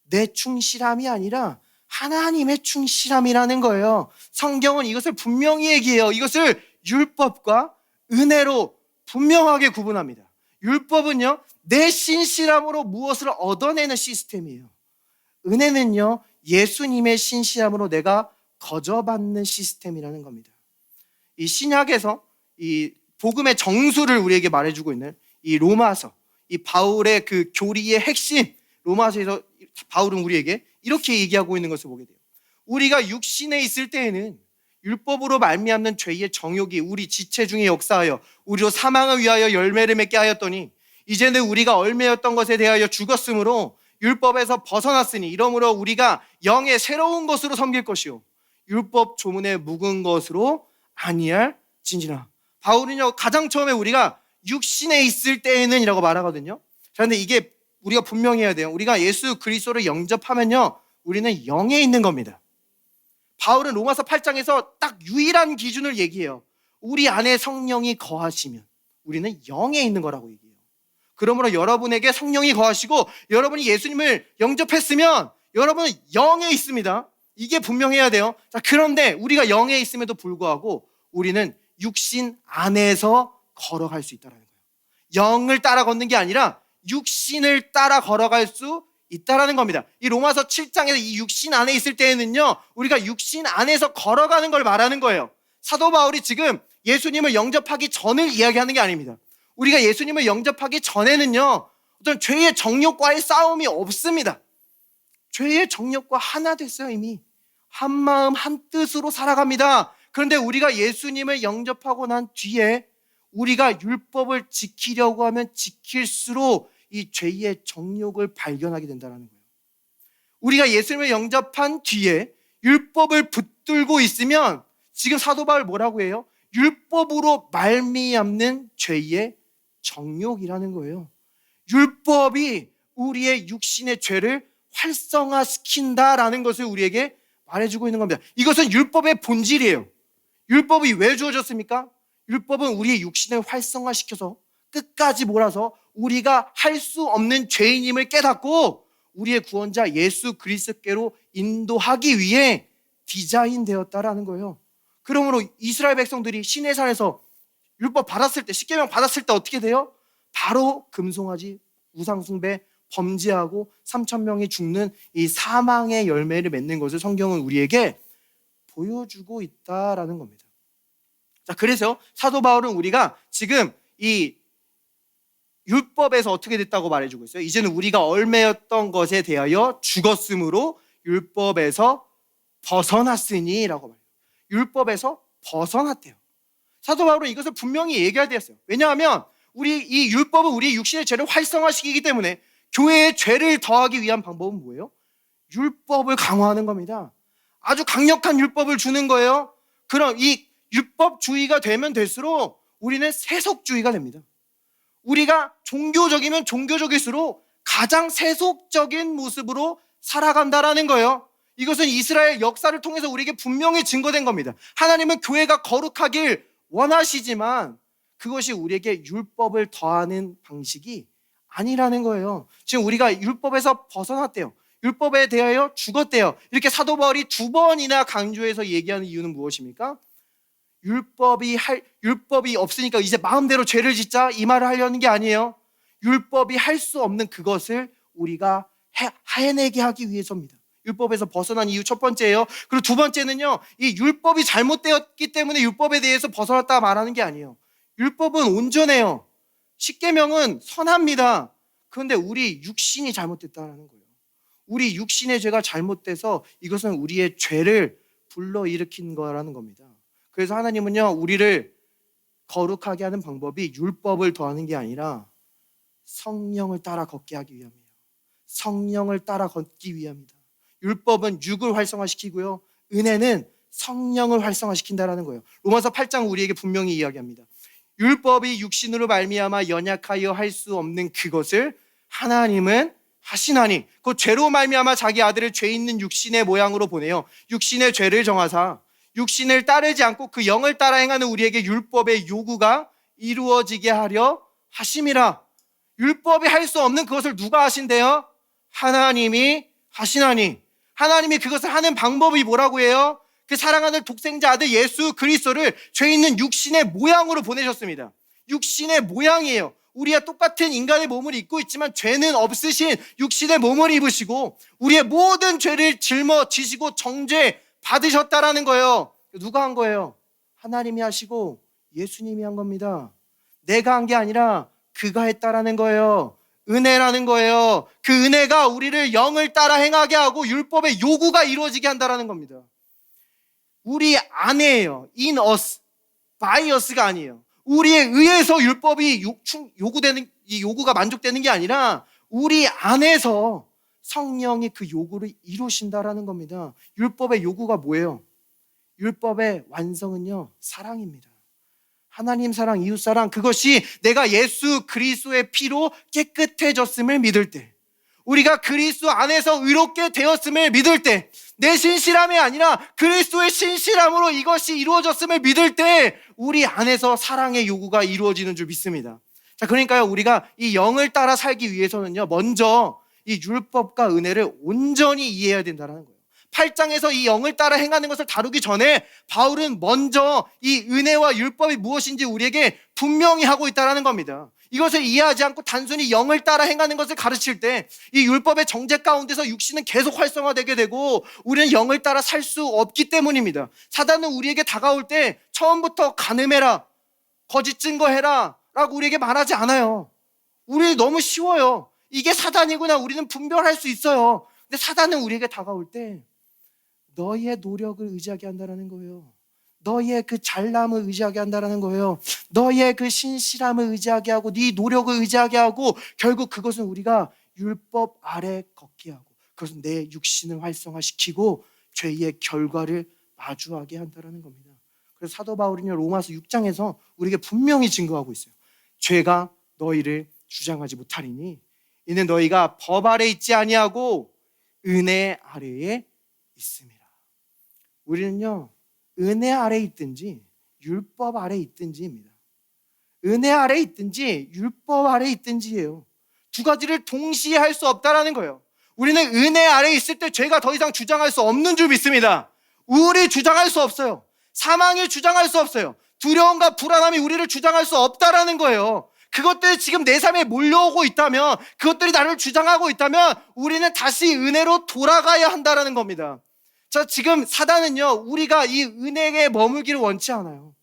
내 충실함이 아니라 하나님의 충실함이라는 거예요. 성경은 이것을 분명히 얘기해요. 이것을 율법과 은혜로 분명하게 구분합니다. 율법은요, 내 신실함으로 무엇을 얻어내는 시스템이에요. 은혜는요, 예수님의 신실함으로 내가 거저받는 시스템이라는 겁니다. 이 신약에서 이 복음의 정수를 우리에게 말해주고 있는 이 로마서, 이 바울의 그 교리의 핵심, 로마서에서 바울은 우리에게 이렇게 얘기하고 있는 것을 보게 돼요. 우리가 육신에 있을 때에는 율법으로 말미암는 죄의 정욕이 우리 지체 중에 역사하여 우리로 사망을 위하여 열매를 맺게 하였더니 이제는 우리가 얼매였던 것에 대하여 죽었으므로 율법에서 벗어났으니 이러므로 우리가 영의 새로운 것으로 섬길 것이요 율법 조문에 묵은 것으로 아니할진지라. 바울은요, 가장 처음에 우리가 육신에 있을 때에는 이라고 말하거든요. 그런데 이게 우리가 분명히 해야 돼요. 우리가 예수 그리스도를 영접하면요, 우리는 영에 있는 겁니다. 바울은 로마서 8장에서 딱 유일한 기준을 얘기해요. 우리 안에 성령이 거하시면 우리는 영에 있는 거라고 얘기해요. 그러므로 여러분에게 성령이 거하시고 여러분이 예수님을 영접했으면 여러분은 영에 있습니다. 이게 분명해야 돼요. 자, 그런데 우리가 영에 있음에도 불구하고 우리는 육신 안에서 걸어갈 수 있다는 거예요. 영을 따라 걷는 게 아니라 육신을 따라 걸어갈 수 있다라는 겁니다. 이 로마서 7장에서 이 육신 안에 있을 때에는요, 우리가 육신 안에서 걸어가는 걸 말하는 거예요. 사도 바울이 지금 예수님을 영접하기 전을 이야기하는 게 아닙니다. 우리가 예수님을 영접하기 전에는요, 어떤 죄의 정욕과의 싸움이 없습니다. 죄의 정욕과 하나 됐어요. 이미 한 마음 한 뜻으로 살아갑니다. 그런데 우리가 예수님을 영접하고 난 뒤에 우리가 율법을 지키려고 하면 지킬수록 이 죄의 정욕을 발견하게 된다는 거예요. 우리가 예수님을 영접한 뒤에 율법을 붙들고 있으면 지금 사도 바울 뭐라고 해요? 율법으로 말미암는 죄의 정욕이라는 거예요. 율법이 우리의 육신의 죄를 활성화시킨다라는 것을 우리에게 말해주고 있는 겁니다. 이것은 율법의 본질이에요. 율법이 왜 주어졌습니까? 율법은 우리의 육신을 활성화시켜서 끝까지 몰아서 우리가 할 수 없는 죄인임을 깨닫고 우리의 구원자 예수 그리스도께로 인도하기 위해 디자인되었다라는 거예요. 그러므로 이스라엘 백성들이 시내산에서 율법 받았을 때, 십계명 받았을 때 어떻게 돼요? 바로 금송아지, 우상숭배, 범죄하고 3,000명이 죽는 이 사망의 열매를 맺는 것을 성경은 우리에게 보여주고 있다라는 겁니다. 자, 그래서 사도 바울은 우리가 지금 이 율법에서 어떻게 됐다고 말해주고 있어요? 이제는 우리가 얽매였던 것에 대하여 죽었으므로 율법에서 벗어났으니 라고 말해요. 율법에서 벗어났대요. 사도 바울은 이것을 분명히 얘기해야 되었어요. 왜냐하면 이 율법은 우리의 육신의 죄를 활성화시키기 때문에 교회의 죄를 더하기 위한 방법은 뭐예요? 율법을 강화하는 겁니다. 아주 강력한 율법을 주는 거예요. 그럼 이 율법주의가 되면 될수록 우리는 세속주의가 됩니다. 우리가 종교적이면 종교적일수록 가장 세속적인 모습으로 살아간다라는 거예요. 이것은 이스라엘 역사를 통해서 우리에게 분명히 증거된 겁니다. 하나님은 교회가 거룩하길 원하시지만 그것이 우리에게 율법을 더하는 방식이 아니라는 거예요. 지금 우리가 율법에서 벗어났대요. 율법에 대하여 죽었대요. 이렇게 사도 바울이 2번이나 강조해서 얘기하는 이유는 무엇입니까? 율법이 없으니까 이제 마음대로 죄를 짓자 이 말을 하려는 게 아니에요. 율법이 할 수 없는 그것을 우리가 해내게 하기 위해서입니다. 율법에서 벗어난 이유 첫 번째예요. 그리고 두 번째는요, 이 율법이 잘못되었기 때문에 율법에 대해서 벗어났다 말하는 게 아니에요. 율법은 온전해요. 십계명은 선합니다. 그런데 우리 육신이 잘못됐다는 거예요. 우리 육신의 죄가 잘못돼서 이것은 우리의 죄를 불러일으킨 거라는 겁니다. 그래서 하나님은요, 우리를 거룩하게 하는 방법이 율법을 더하는 게 아니라 성령을 따라 걷게 하기 위함이에요. 성령을 따라 걷기 위함이다. 율법은 육을 활성화시키고요, 은혜는 성령을 활성화시킨다라는 거예요. 로마서 8장 우리에게 분명히 이야기합니다. 율법이 육신으로 말미암아 연약하여 할 수 없는 그것을 하나님은 하시나니 그 죄로 말미암아 자기 아들을 죄 있는 육신의 모양으로 보내요. 육신의 죄를 정하사 육신을 따르지 않고 그 영을 따라 행하는 우리에게 율법의 요구가 이루어지게 하려 하심이라. 율법이 할 수 없는 그것을 누가 하신대요? 하나님이 하시나니. 하나님이 그것을 하는 방법이 뭐라고 해요? 그 사랑하는 독생자 아들 예수 그리스도를 죄 있는 육신의 모양으로 보내셨습니다. 육신의 모양이에요. 우리와 똑같은 인간의 몸을 입고 있지만 죄는 없으신 육신의 몸을 입으시고 우리의 모든 죄를 짊어지시고 정죄 받으셨다라는 거예요. 누가 한 거예요? 하나님이 하시고 예수님이 한 겁니다. 내가 한 게 아니라 그가 했다라는 거예요. 은혜라는 거예요. 그 은혜가 우리를 영을 따라 행하게 하고 율법의 요구가 이루어지게 한다라는 겁니다. 우리 안에요. In us, by us가 아니에요. 우리에 의해서 율법이 요구되는, 이 요구가 만족되는 게 아니라 우리 안에서 성령이 그 요구를 이루신다라는 겁니다. 율법의 요구가 뭐예요? 율법의 완성은요, 사랑입니다. 하나님 사랑, 이웃 사랑, 그것이 내가 예수 그리스도의 피로 깨끗해졌음을 믿을 때, 우리가 그리스도 안에서 의롭게 되었음을 믿을 때, 내 신실함이 아니라 그리스도의 신실함으로 이것이 이루어졌음을 믿을 때 우리 안에서 사랑의 요구가 이루어지는 줄 믿습니다. 자, 그러니까요, 우리가 이 영을 따라 살기 위해서는요, 먼저 이 율법과 은혜를 온전히 이해해야 된다는 거예요. 8장에서 이 영을 따라 행하는 것을 다루기 전에 바울은 먼저 이 은혜와 율법이 무엇인지 우리에게 분명히 하고 있다는 겁니다. 이것을 이해하지 않고 단순히 영을 따라 행하는 것을 가르칠 때 이 율법의 정죄 가운데서 육신은 계속 활성화되게 되고 우리는 영을 따라 살 수 없기 때문입니다. 사단은 우리에게 다가올 때 처음부터 간음해라, 거짓 증거해라 라고 우리에게 말하지 않아요. 우리 너무 쉬워요. 이게 사단이구나, 우리는 분별할 수 있어요. 근데 사단은 우리에게 다가올 때 너희의 노력을 의지하게 한다는 거예요. 너희의 그 잘남을 의지하게 한다는 거예요. 너희의 그 신실함을 의지하게 하고 네 노력을 의지하게 하고 결국 그것은 우리가 율법 아래 걷게 하고 그것은 내 육신을 활성화시키고 죄의 결과를 마주하게 한다는 겁니다. 그래서 사도 바울은 로마서 6장에서 우리에게 분명히 증거하고 있어요. 죄가 너희를 주장하지 못하리니 이는 너희가 법 아래 있지 아니하고 은혜 아래에 있습니다. 우리는요, 은혜 아래 있든지 율법 아래 있든지입니다. 은혜 아래 있든지 율법 아래 있든지예요. 두 가지를 동시에 할 수 없다라는 거예요. 우리는 은혜 아래 있을 때 죄가 더 이상 주장할 수 없는 줄 믿습니다. 우울이 주장할 수 없어요. 사망이 주장할 수 없어요. 두려움과 불안함이 우리를 주장할 수 없다라는 거예요. 그것들이 지금 내 삶에 몰려오고 있다면, 그것들이 나를 주장하고 있다면 우리는 다시 은혜로 돌아가야 한다라는 겁니다. 자, 지금 사단은요, 우리가 이 은혜에 머물기를 원치 않아요.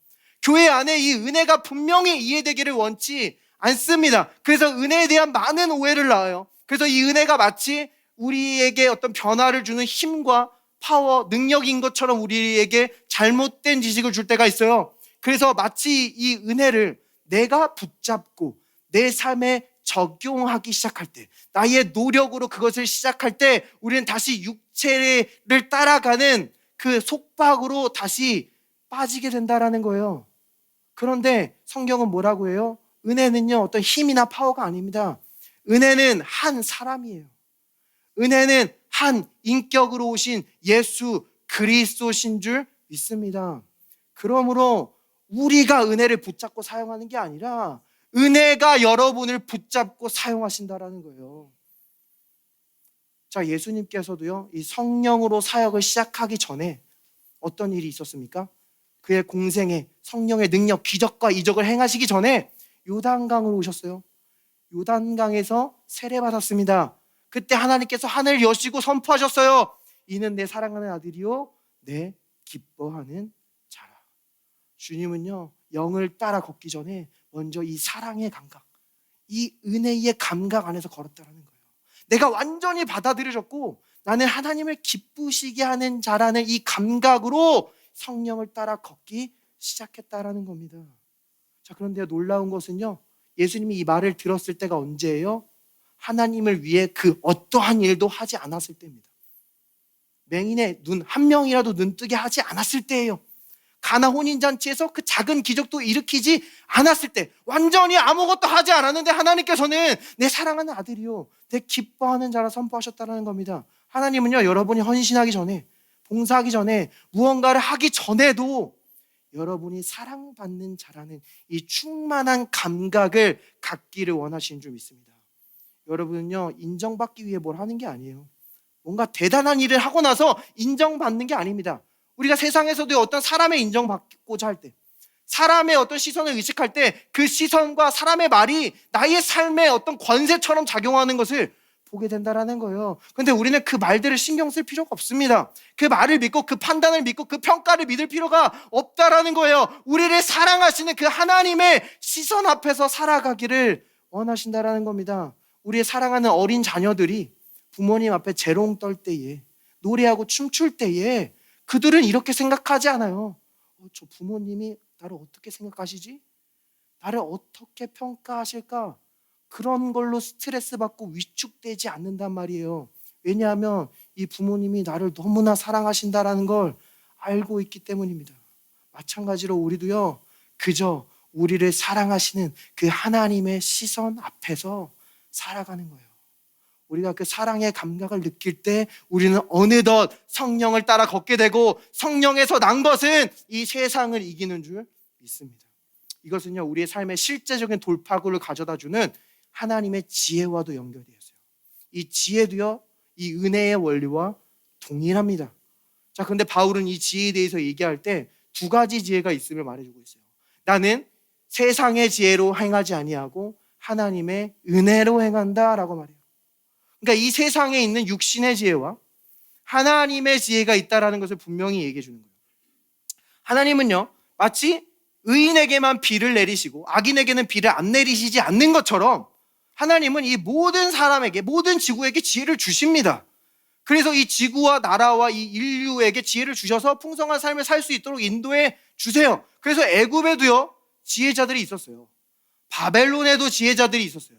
교회 안에 이 은혜가 분명히 이해되기를 원치 않습니다. 그래서 은혜에 대한 많은 오해를 낳아요. 그래서 이 은혜가 마치 우리에게 어떤 변화를 주는 힘과 파워, 능력인 것처럼 우리에게 잘못된 지식을 줄 때가 있어요. 그래서 마치 이 은혜를 내가 붙잡고 내 삶에 적용하기 시작할 때, 나의 노력으로 그것을 시작할 때 우리는 다시 육체를 따라가는 그 속박으로 다시 빠지게 된다라는 거예요. 그런데 성경은 뭐라고 해요? 은혜는요, 어떤 힘이나 파워가 아닙니다. 은혜는 한 사람이에요. 은혜는 한 인격으로 오신 예수 그리스도신 줄 믿습니다. 그러므로 우리가 은혜를 붙잡고 사용하는 게 아니라 은혜가 여러분을 붙잡고 사용하신다라는 거예요. 자, 예수님께서도요, 이 성령으로 사역을 시작하기 전에 어떤 일이 있었습니까? 그의 공생에 성령의 능력, 기적과 이적을 행하시기 전에 요단강으로 오셨어요. 요단강에서 세례받았습니다. 그때 하나님께서 하늘을 여시고 선포하셨어요. 이는 내 사랑하는 아들이요 내 기뻐하는 자라. 주님은요, 영을 따라 걷기 전에 먼저 이 사랑의 감각, 이 은혜의 감각 안에서 걸었다는 거예요. 내가 완전히 받아들여졌고 나는 하나님을 기쁘시게 하는 자라는 이 감각으로 성령을 따라 걷기 시작했다라는 겁니다. 자, 그런데 놀라운 것은요, 예수님이 이 말을 들었을 때가 언제예요? 하나님을 위해 그 어떠한 일도 하지 않았을 때입니다. 맹인의 눈 한 명이라도 눈뜨게 하지 않았을 때예요. 가나 혼인잔치에서 그 작은 기적도 일으키지 않았을 때, 완전히 아무것도 하지 않았는데 하나님께서는 내 사랑하는 아들이요 내 기뻐하는 자라 선포하셨다는 겁니다. 하나님은요, 여러분이 헌신하기 전에, 봉사하기 전에, 무언가를 하기 전에도 여러분이 사랑받는 자라는 이 충만한 감각을 갖기를 원하시는 줄 믿습니다. 여러분은요, 인정받기 위해 뭘 하는 게 아니에요. 뭔가 대단한 일을 하고 나서 인정받는 게 아닙니다. 우리가 세상에서도 어떤 사람의 인정받고자 할 때, 사람의 어떤 시선을 의식할 때 그 시선과 사람의 말이 나의 삶에 어떤 권세처럼 작용하는 것을 보게 된다라는 거예요. 그런데 우리는 그 말들을 신경 쓸 필요가 없습니다. 그 말을 믿고 그 판단을 믿고 그 평가를 믿을 필요가 없다라는 거예요. 우리를 사랑하시는 그 하나님의 시선 앞에서 살아가기를 원하신다라는 겁니다. 우리의 사랑하는 어린 자녀들이 부모님 앞에 재롱 떨 때에, 노래하고 춤출 때에 그들은 이렇게 생각하지 않아요. 저 부모님이 나를 어떻게 생각하시지? 나를 어떻게 평가하실까? 그런 걸로 스트레스 받고 위축되지 않는단 말이에요. 왜냐하면 이 부모님이 나를 너무나 사랑하신다라는 걸 알고 있기 때문입니다. 마찬가지로 우리도요, 그저 우리를 사랑하시는 그 하나님의 시선 앞에서 살아가는 거예요. 우리가 그 사랑의 감각을 느낄 때 우리는 어느덧 성령을 따라 걷게 되고, 성령에서 난 것은 이 세상을 이기는 줄 믿습니다. 이것은요, 우리의 삶의 실제적인 돌파구를 가져다주는 하나님의 지혜와도 연결되어 있어요. 이 지혜도요, 이 은혜의 원리와 동일합니다. 자, 근데 바울은 이 지혜에 대해서 얘기할 때 두 가지 지혜가 있음을 말해주고 있어요. 나는 세상의 지혜로 행하지 아니하고 하나님의 은혜로 행한다라고 말해요. 그러니까 이 세상에 있는 육신의 지혜와 하나님의 지혜가 있다라는 것을 분명히 얘기해 주는 거예요. 하나님은요, 마치 의인에게만 비를 내리시고 악인에게는 비를 안 내리시지 않는 것처럼 하나님은 이 모든 사람에게, 모든 지구에게 지혜를 주십니다. 그래서 이 지구와 나라와 이 인류에게 지혜를 주셔서 풍성한 삶을 살 수 있도록 인도해 주세요. 그래서 애굽에도요, 지혜자들이 있었어요. 바벨론에도 지혜자들이 있었어요.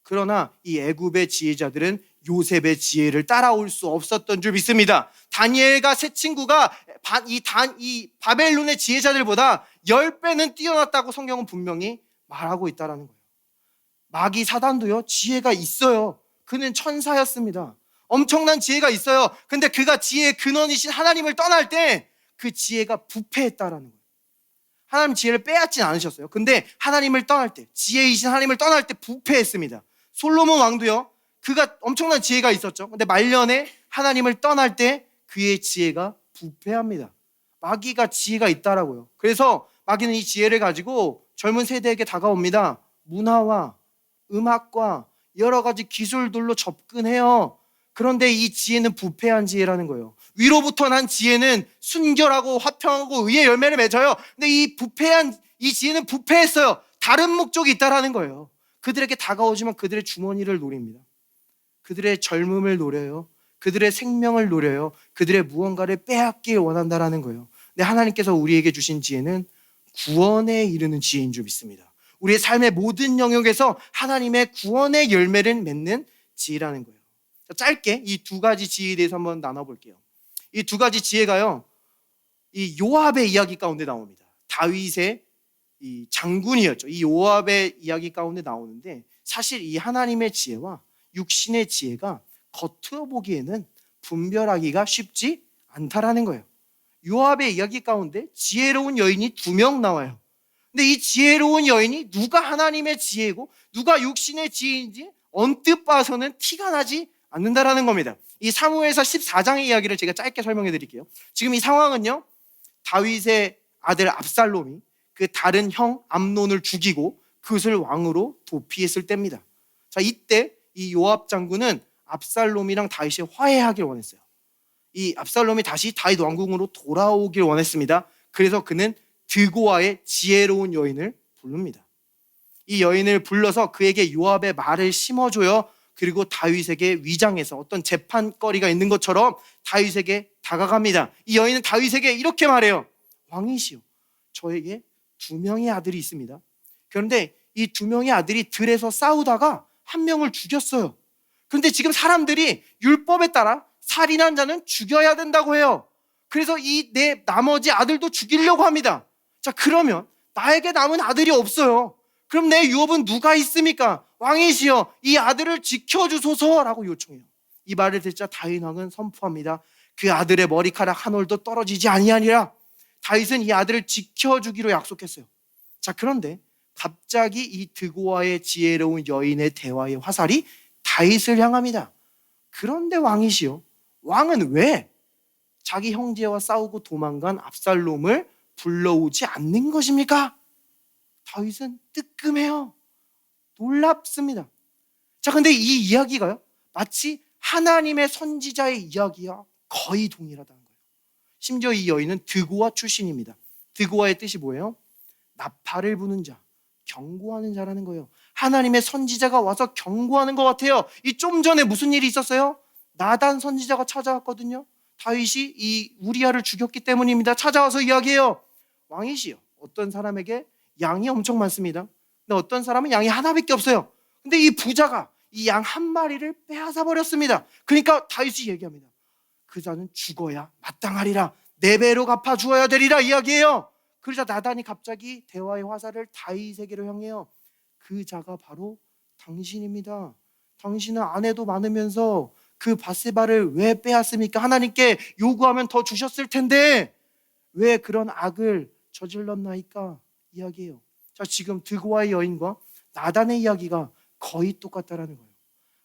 그러나 이 애굽의 지혜자들은 요셉의 지혜를 따라올 수 없었던 줄 믿습니다. 다니엘과 세 친구가 이 바벨론의 지혜자들보다 10배는 뛰어났다고 성경은 분명히 말하고 있다는 거예요. 마귀 사단도요, 지혜가 있어요. 그는 천사였습니다. 엄청난 지혜가 있어요. 근데 그가 지혜의 근원이신 하나님을 떠날 때 그 지혜가 부패했다라는 거예요. 하나님 지혜를 빼앗진 않으셨어요. 근데 하나님을 떠날 때, 지혜이신 하나님을 떠날 때 부패했습니다. 솔로몬 왕도요, 그가 엄청난 지혜가 있었죠. 근데 말년에 하나님을 떠날 때 그의 지혜가 부패합니다. 마귀가 지혜가 있다라고요. 그래서 마귀는 이 지혜를 가지고 젊은 세대에게 다가옵니다. 문화와 음악과 여러 가지 기술들로 접근해요. 그런데 이 지혜는 부패한 지혜라는 거예요. 위로부터 난 지혜는 순결하고 화평하고 의의 열매를 맺어요. 근데 이 부패한 이 지혜는 부패했어요. 다른 목적이 있다라는 거예요. 그들에게 다가오지만 그들의 주머니를 노립니다. 그들의 젊음을 노려요. 그들의 생명을 노려요. 그들의 무언가를 빼앗길 원한다라는 거예요. 근데 하나님께서 우리에게 주신 지혜는 구원에 이르는 지혜인 줄 믿습니다. 우리의 삶의 모든 영역에서 하나님의 구원의 열매를 맺는 지혜라는 거예요. 짧게 이 두 가지 지혜에 대해서 한번 나눠볼게요. 이 두 가지 지혜가요, 이 요압의 이야기 가운데 나옵니다. 다윗의 이 장군이었죠. 이 요압의 이야기 가운데 나오는데, 사실 이 하나님의 지혜와 육신의 지혜가 겉으로 보기에는 분별하기가 쉽지 않다라는 거예요. 요압의 이야기 가운데 지혜로운 여인이 2명 나와요. 근데 이 지혜로운 여인이 누가 하나님의 지혜고 누가 육신의 지혜인지 언뜻 봐서는 티가 나지 않는다라는 겁니다. 이 사무엘서 14장의 이야기를 제가 짧게 설명해 드릴게요. 지금 이 상황은요, 다윗의 아들 압살롬이 그 다른 형 암논을 죽이고 그것을 왕으로 도피했을 때입니다. 자, 이때 이 요압 장군은 압살롬이랑 다윗이 화해하길 원했어요. 이 압살롬이 다시 다윗 왕궁으로 돌아오길 원했습니다. 그래서 그는 드고아의 지혜로운 여인을 부릅니다. 이 여인을 불러서 그에게 요압의 말을 심어줘요. 그리고 다윗에게 위장해서 어떤 재판거리가 있는 것처럼 다윗에게 다가갑니다. 이 여인은 다윗에게 이렇게 말해요. 왕이시여, 저에게 2명의 아들이 있습니다. 그런데 이 2명의 아들이 들에서 싸우다가 1명을 죽였어요. 그런데 지금 사람들이 율법에 따라 살인한 자는 죽여야 된다고 해요. 그래서 이 내 나머지 아들도 죽이려고 합니다. 자, 그러면 나에게 남은 아들이 없어요. 그럼 내 유업은 누가 있습니까? 왕이시여, 이 아들을 지켜주소서라고 요청해요. 이 말을 듣자 다윗 왕은 선포합니다. 그 아들의 머리카락 한 올도 떨어지지 아니하니라. 다윗은 이 아들을 지켜주기로 약속했어요. 자, 그런데 갑자기 이 드고아의 지혜로운 여인의 대화의 화살이 다윗을 향합니다. 그런데 왕이시여, 왕은 왜 자기 형제와 싸우고 도망간 압살롬을 불러오지 않는 것입니까? 다윗은 뜨끔해요. 놀랍습니다. 자, 근데 이 이야기가요, 마치 하나님의 선지자의 이야기와 거의 동일하다는 거예요. 심지어 이 여인은 드고아 출신입니다. 드고아의 뜻이 뭐예요? 나팔을 부는 자, 경고하는 자라는 거예요. 하나님의 선지자가 와서 경고하는 것 같아요. 이 좀 전에 무슨 일이 있었어요? 나단 선지자가 찾아왔거든요. 다윗이 이 우리아를 죽였기 때문입니다. 찾아와서 이야기해요. 왕이시여, 어떤 사람에게 양이 엄청 많습니다. 근데 어떤 사람은 양이 하나밖에 없어요. 근데 이 부자가 이 양 한 마리를 빼앗아 버렸습니다. 그러니까 다윗이 얘기합니다. 그 자는 죽어야 마땅하리라. 4배로 갚아 주어야 되리라 이야기해요. 그러자 나단이 갑자기 대화의 화살을 다윗에게로 향해요. 그 자가 바로 당신입니다. 당신은 아내도 많으면서 그 밧세바를 왜 빼앗습니까? 하나님께 요구하면 더 주셨을 텐데 왜 그런 악을 저질렀나이까? 이야기해요. 자, 지금 드고아의 여인과 나단의 이야기가 거의 똑같다라는 거예요.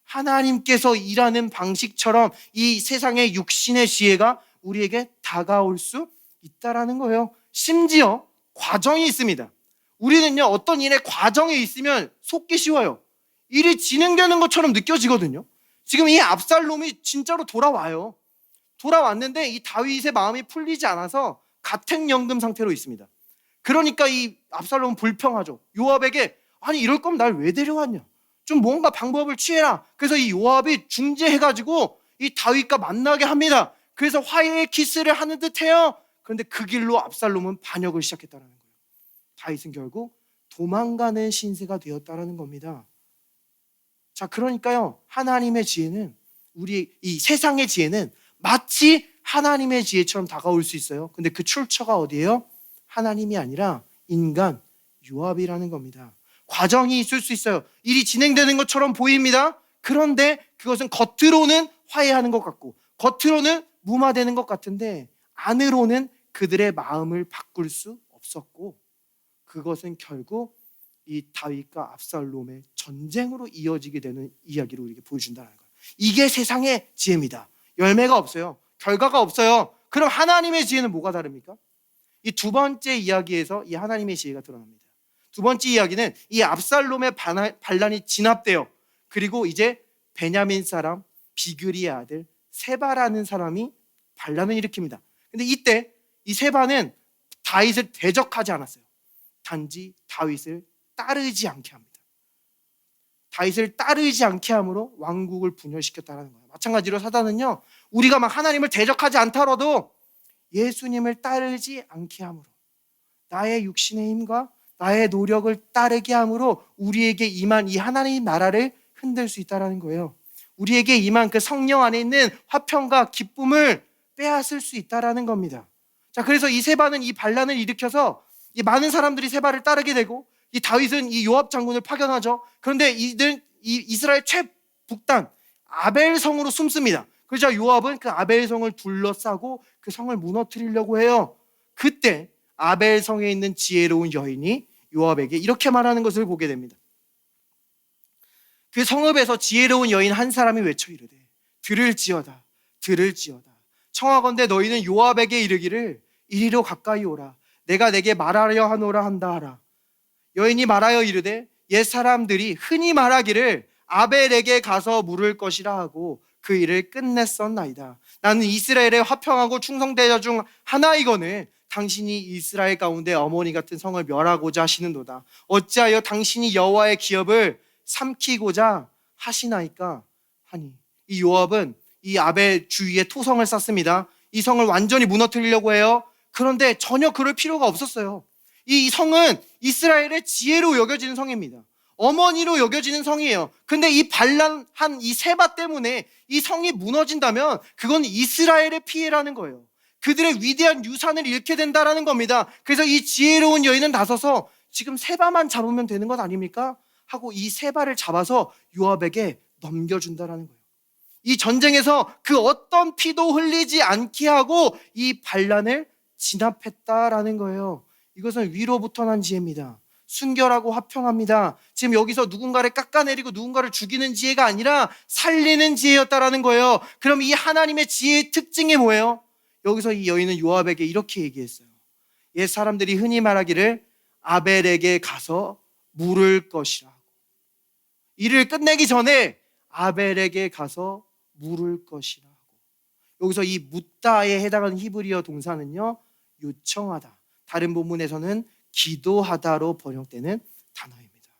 하나님께서 일하는 방식처럼 이 세상의 육신의 지혜가 우리에게 다가올 수 있다라는 거예요. 심지어 과정이 있습니다. 우리는요, 어떤 일의 과정에 있으면 속기 쉬워요. 일이 진행되는 것처럼 느껴지거든요. 지금 이 압살롬이 진짜로 돌아와요. 돌아왔는데 이 다윗의 마음이 풀리지 않아서 가택연금 상태로 있습니다. 그러니까 이 압살롬은 불평하죠. 요압에게 아니 이럴 거면 날 왜 데려왔냐? 좀 뭔가 방법을 취해라. 그래서 이 요압이 중재해가지고 이 다윗과 만나게 합니다. 그래서 화해의 키스를 하는 듯해요. 그런데 그 길로 압살롬은 반역을 시작했다는 거예요. 다윗은 결국 도망가는 신세가 되었다는 겁니다. 자, 그러니까요, 하나님의 지혜는 우리 이 세상의 지혜는 마치 하나님의 지혜처럼 다가올 수 있어요. 근데 그 출처가 어디예요? 하나님이 아니라 인간 요압이라는 겁니다. 과정이 있을 수 있어요. 일이 진행되는 것처럼 보입니다. 그런데 그것은 겉으로는 화해하는 것 같고 겉으로는 무마되는 것 같은데 안으로는 그들의 마음을 바꿀 수 없었고 그것은 결국 이 다윗과 압살롬의 전쟁으로 이어지게 되는 이야기를 우리에게 보여준다는 거예요. 이게 세상의 지혜입니다. 열매가 없어요. 결과가 없어요. 그럼 하나님의 지혜는 뭐가 다릅니까? 이 두 번째 이야기에서 이 하나님의 지혜가 드러납니다. 두 번째 이야기는 이 압살롬의 반란이 진압돼요. 그리고 이제 베냐민 사람 비그리의 아들 세바라는 사람이 반란을 일으킵니다. 근데 이때 이 세바는 다윗을 대적하지 않았어요. 단지 다윗을 따르지 않게 합니다. 다윗을 따르지 않게 함으로 왕국을 분열시켰다는 거예요. 마찬가지로 사단은요, 우리가 막 하나님을 대적하지 않더라도 예수님을 따르지 않게 함으로 나의 육신의 힘과 나의 노력을 따르게 함으로 우리에게 임한 이 하나님 나라를 흔들 수 있다는 거예요. 우리에게 임한 그 성령 안에 있는 화평과 기쁨을 빼앗을 수 있다는 겁니다. 자, 그래서 이 세바는 이 반란을 일으켜서 이 많은 사람들이 세바를 따르게 되고 이 다윗은 이 요압 장군을 파견하죠. 그런데 이 이스라엘 최북단 아벨성으로 숨습니다. 그래서 요압은 그 아벨성을 둘러싸고 그 성을 무너뜨리려고 해요. 그때 아벨성에 있는 지혜로운 여인이 요압에게 이렇게 말하는 것을 보게 됩니다. 그 성읍에서 지혜로운 여인 한 사람이 외쳐 이르되 들을지어다 들을지어다 청하건대 너희는 요압에게 이르기를 이리로 가까이 오라 내가 내게 말하려 하노라 한다 하라. 여인이 말하여 이르되 옛 사람들이 흔히 말하기를 아벨에게 가서 물을 것이라 하고 그 일을 끝냈었나이다. 나는 이스라엘의 화평하고 충성대자 중 하나이거늘 당신이 이스라엘 가운데 어머니 같은 성을 멸하고자 하시는도다. 어찌하여 당신이 여호와의 기업을 삼키고자 하시나이까 하니. 이 요압은 이 아벨 주위에 토성을 쌓습니다. 이 성을 완전히 무너뜨리려고 해요. 그런데 전혀 그럴 필요가 없었어요. 이 성은 이스라엘의 지혜로 여겨지는 성입니다. 어머니로 여겨지는 성이에요. 근데 이 반란한 이 세바 때문에 이 성이 무너진다면 그건 이스라엘의 피해라는 거예요. 그들의 위대한 유산을 잃게 된다라는 겁니다. 그래서 이 지혜로운 여인은 나서서 지금 세바만 잡으면 되는 것 아닙니까? 하고 이 세바를 잡아서 요압에게 넘겨준다라는 거예요. 이 전쟁에서 그 어떤 피도 흘리지 않게 하고 이 반란을 진압했다라는 거예요. 이것은 위로부터 난 지혜입니다. 순결하고 화평합니다. 지금 여기서 누군가를 깎아내리고 누군가를 죽이는 지혜가 아니라 살리는 지혜였다라는 거예요. 그럼 이 하나님의 지혜의 특징이 뭐예요? 여기서 이 여인은 요압에게 이렇게 얘기했어요. 옛 사람들이 흔히 말하기를 아벨에게 가서 물을 것이라 하고 일을 끝내기 전에 아벨에게 가서 물을 것이라 하고 여기서 이 묻다에 해당하는 히브리어 동사는요 요청하다, 다른 본문에서는 기도하다로 번역되는 단어입니다.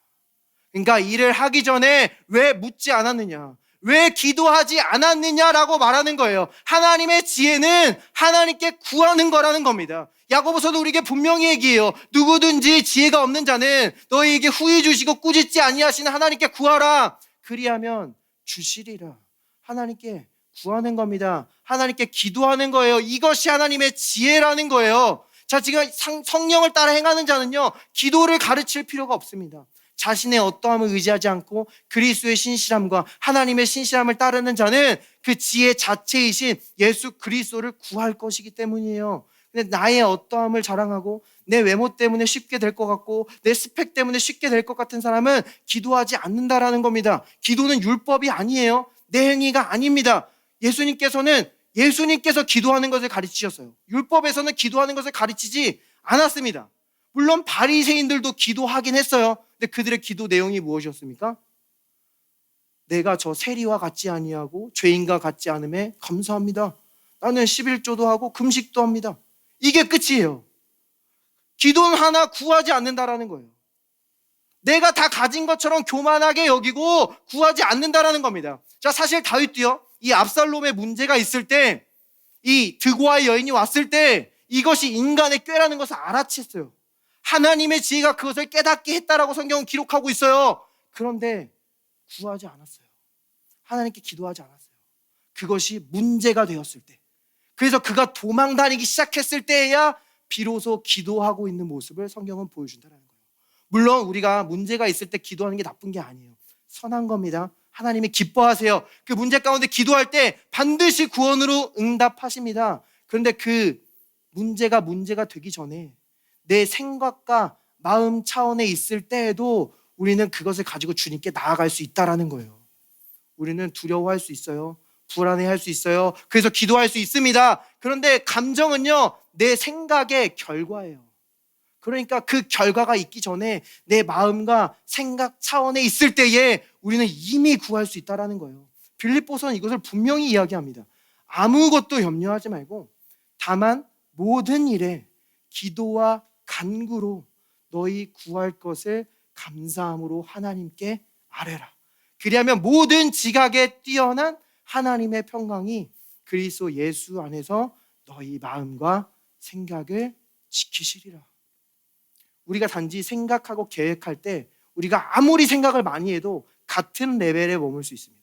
그러니까 일을 하기 전에 왜 묻지 않았느냐, 왜 기도하지 않았느냐라고 말하는 거예요. 하나님의 지혜는 하나님께 구하는 거라는 겁니다. 야고보서도 우리에게 분명히 얘기해요. 누구든지 지혜가 없는 자는 너희에게 후히 주시고 꾸짖지 아니하시는 하나님께 구하라. 그리하면 주시리라. 하나님께 구하는 겁니다. 하나님께 기도하는 거예요. 이것이 하나님의 지혜라는 거예요. 자, 지금 성령을 따라 행하는 자는요 기도를 가르칠 필요가 없습니다. 자신의 어떠함을 의지하지 않고 그리스도의 신실함과 하나님의 신실함을 따르는 자는 그 지혜 자체이신 예수 그리스도를 구할 것이기 때문이에요. 근데 나의 어떠함을 자랑하고 내 외모 때문에 쉽게 될 것 같고 내 스펙 때문에 쉽게 될 것 같은 사람은 기도하지 않는다라는 겁니다. 기도는 율법이 아니에요. 내 행위가 아닙니다. 예수님께서 기도하는 것을 가르치셨어요. 율법에서는 기도하는 것을 가르치지 않았습니다. 물론 바리새인들도 기도하긴 했어요. 근데 그들의 기도 내용이 무엇이었습니까? 내가 저 세리와 같지 아니하고 죄인과 같지 않음에 감사합니다. 나는 11조도 하고 금식도 합니다. 이게 끝이에요. 기도는 하나 구하지 않는다라는 거예요. 내가 다 가진 것처럼 교만하게 여기고 구하지 않는다라는 겁니다. 자, 사실 다윗도요, 이 압살롬의 문제가 있을 때, 이 드고아의 여인이 왔을 때 이것이 인간의 꾀라는 것을 알아챘어요. 하나님의 지혜가 그것을 깨닫게 했다라고 성경은 기록하고 있어요. 그런데 구하지 않았어요. 하나님께 기도하지 않았어요. 그것이 문제가 되었을 때, 그래서 그가 도망 다니기 시작했을 때에야 비로소 기도하고 있는 모습을 성경은 보여준다는 거예요. 물론 우리가 문제가 있을 때 기도하는 게 나쁜 게 아니에요. 선한 겁니다. 하나님이 기뻐하세요. 그 문제 가운데 기도할 때 반드시 구원으로 응답하십니다. 그런데 그 문제가 되기 전에 내 생각과 마음 차원에 있을 때에도 우리는 그것을 가지고 주님께 나아갈 수 있다라는 거예요. 우리는 두려워할 수 있어요. 불안해할 수 있어요. 그래서 기도할 수 있습니다. 그런데 감정은요, 내 생각의 결과예요. 그러니까 그 결과가 있기 전에 내 마음과 생각 차원에 있을 때에 우리는 이미 구할 수 있다는 거예요. 빌립보서는 이것을 분명히 이야기합니다. 아무것도 염려하지 말고 다만 모든 일에 기도와 간구로 너희 구할 것을 감사함으로 하나님께 아뢰라. 그리하면 모든 지각에 뛰어난 하나님의 평강이 그리스도 예수 안에서 너희 마음과 생각을 지키시리라. 우리가 단지 생각하고 계획할 때 우리가 아무리 생각을 많이 해도 같은 레벨에 머물 수 있습니다.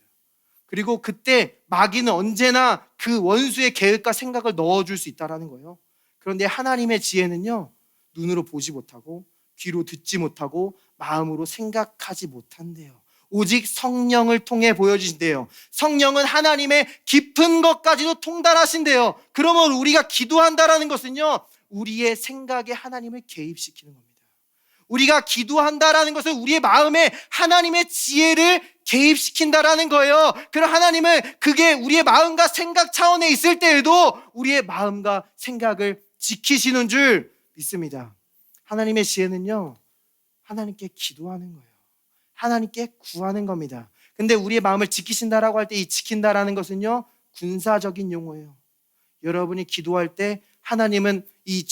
그리고 그때 마귀는 언제나 그 원수의 계획과 생각을 넣어줄 수 있다는 거예요. 그런데 하나님의 지혜는요, 눈으로 보지 못하고 귀로 듣지 못하고 마음으로 생각하지 못한대요. 오직 성령을 통해 보여주신대요. 성령은 하나님의 깊은 것까지도 통달하신대요. 그러면 우리가 기도한다라는 것은요, 우리의 생각에 하나님을 개입시키는 겁니다. 우리가 기도한다라는 것은 우리의 마음에 하나님의 지혜를 개입시킨다라는 거예요. 그럼 하나님은 그게 우리의 마음과 생각 차원에 있을 때에도 우리의 마음과 생각을 지키시는 줄 믿습니다. 하나님의 지혜는요, 하나님께 기도하는 거예요. 하나님께 구하는 겁니다. 근데 우리의 마음을 지키신다라고 할 때 이 지킨다라는 것은요, 군사적인 용어예요. 여러분이 기도할 때 하나님은 이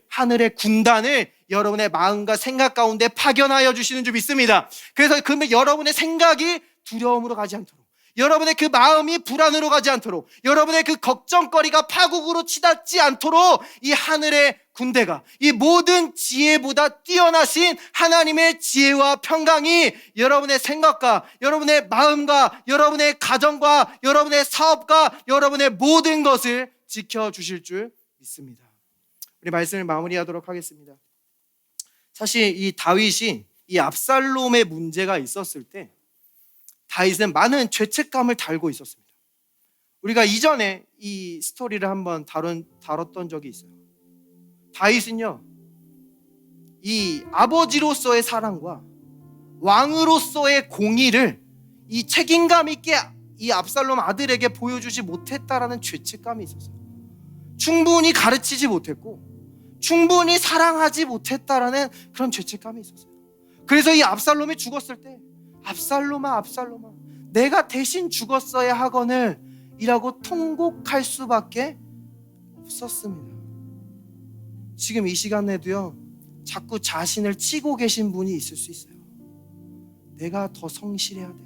하늘의 군단을 여러분의 마음과 생각 가운데 파견하여 주시는 줄 믿습니다. 그래서 그러면 여러분의 생각이 두려움으로 가지 않도록, 여러분의 그 마음이 불안으로 가지 않도록, 여러분의 그 걱정거리가 파국으로 치닫지 않도록 이 하늘의 군대가, 이 모든 지혜보다 뛰어나신 하나님의 지혜와 평강이 여러분의 생각과 여러분의 마음과 여러분의 가정과 여러분의 사업과 여러분의 모든 것을 지켜주실 줄 믿습니다. 우리 말씀을 마무리하도록 하겠습니다. 사실 이 다윗이 이 압살롬의 문제가 있었을 때 다윗은 많은 죄책감을 달고 있었습니다. 우리가 이전에 이 스토리를 한번 다뤘던 적이 있어요. 다윗은요, 이 아버지로서의 사랑과 왕으로서의 공의를 이 책임감 있게 이 압살롬 아들에게 보여주지 못했다라는 죄책감이 있었어요. 충분히 가르치지 못했고 충분히 사랑하지 못했다라는 그런 죄책감이 있었어요. 그래서 이 압살롬이 죽었을 때 압살롬아 내가 대신 죽었어야 하거늘 이라고 통곡할 수밖에 없었습니다. 지금 이 시간에도요, 자꾸 자신을 치고 계신 분이 있을 수 있어요. 내가 더 성실해야 돼,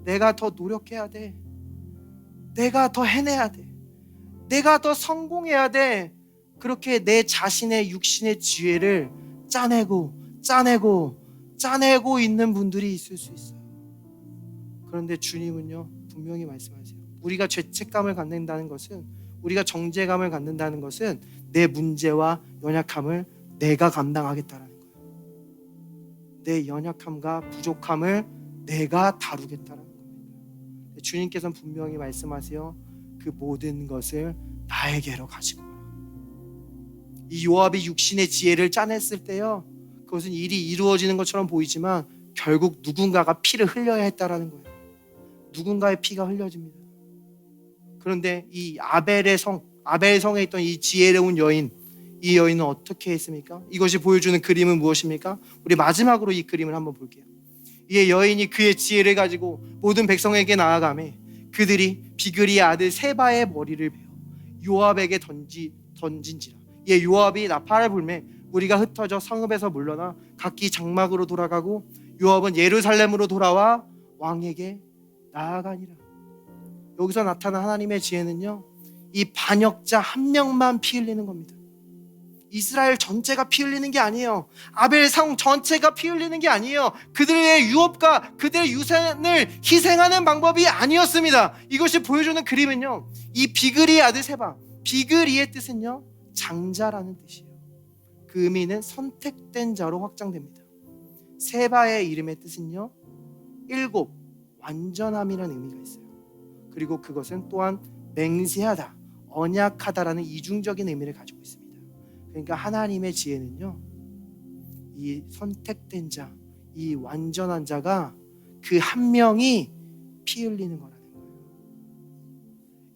내가 더 노력해야 돼, 내가 더 해내야 돼, 내가 더 성공해야 돼. 그렇게 내 자신의 육신의 지혜를 짜내고 있는 분들이 있을 수 있어요. 그런데 주님은요, 분명히 말씀하세요. 우리가 죄책감을 갖는다는 것은, 우리가 정죄감을 갖는다는 것은 내 문제와 연약함을 내가 감당하겠다는 거예요. 내 연약함과 부족함을 내가 다루겠다라는 겁니다. 주님께서는 분명히 말씀하세요. 그 모든 것을 나에게로 가지고 와라. 이 요압이 육신의 지혜를 짜냈을 때요, 그것은 일이 이루어지는 것처럼 보이지만 결국 누군가가 피를 흘려야 했다라는 거예요. 누군가의 피가 흘려집니다. 그런데 이 아벨의 성에 있던 이 지혜로운 여인, 이 여인은 어떻게 했습니까? 이것이 보여주는 그림은 무엇입니까? 우리 마지막으로 이 그림을 한번 볼게요. 이 여인이 그의 지혜를 가지고 모든 백성에게 나아가매 그들이 비그리의 아들 세바의 머리를 베어 요압에게 던진지라. 이 요압이 나팔을 불매 무리가 흩어져 성읍에서 물러나 각기 장막으로 돌아가고 요압은 예루살렘으로 돌아와 왕에게 나아가니라. 여기서 나타난 하나님의 지혜는요, 이 반역자 한 명만 피 흘리는 겁니다. 이스라엘 전체가 피 흘리는 게 아니에요. 아벨 성 전체가 피 흘리는 게 아니에요. 그들의 유업과 그들의 유산을 희생하는 방법이 아니었습니다. 이것이 보여주는 그림은요, 이 비그리의 아들 세바, 비그리의 뜻은요 장자라는 뜻이에요. 그 의미는 선택된 자로 확장됩니다. 세바의 이름의 뜻은요 일곱, 완전함이라는 의미가 있어요. 그리고 그것은 또한 맹세하다, 언약하다라는 이중적인 의미를 가지고 있습니다. 그러니까 하나님의 지혜는요, 이 선택된 자, 이 완전한 자가 그 한 명이 피 흘리는 거라는 거예요.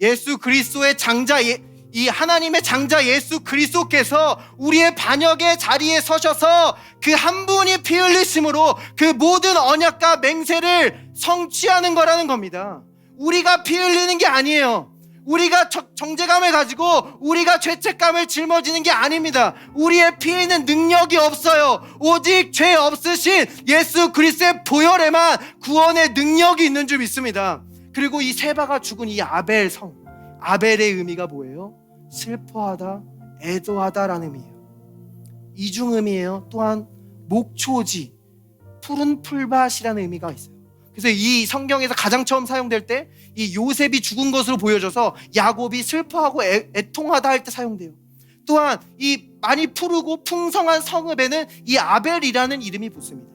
예수 그리스도의 장자, 이 하나님의 장자 예수 그리스도께서 우리의 반역의 자리에 서셔서 그 한 분이 피 흘리심으로 그 모든 언약과 맹세를 성취하는 거라는 겁니다. 우리가 피 흘리는 게 아니에요. 우리가 정죄감을 가지고 우리가 죄책감을 짊어지는 게 아닙니다. 우리의 피에는 능력이 없어요. 오직 죄 없으신 예수 그리스도의 보혈에만 구원의 능력이 있는 줄 믿습니다. 그리고 이 세바가 죽은 이 아벨 성, 아벨의 의미가 뭐예요? 슬퍼하다, 애도하다라는 의미예요. 이중 의미예요. 또한 목초지, 푸른 풀밭이라는 의미가 있어요. 그래서 이 성경에서 가장 처음 사용될 때 이 요셉이 죽은 것으로 보여져서 야곱이 슬퍼하고 애통하다 할 때 사용돼요. 또한 이 많이 푸르고 풍성한 성읍에는 이 아벨이라는 이름이 붙습니다.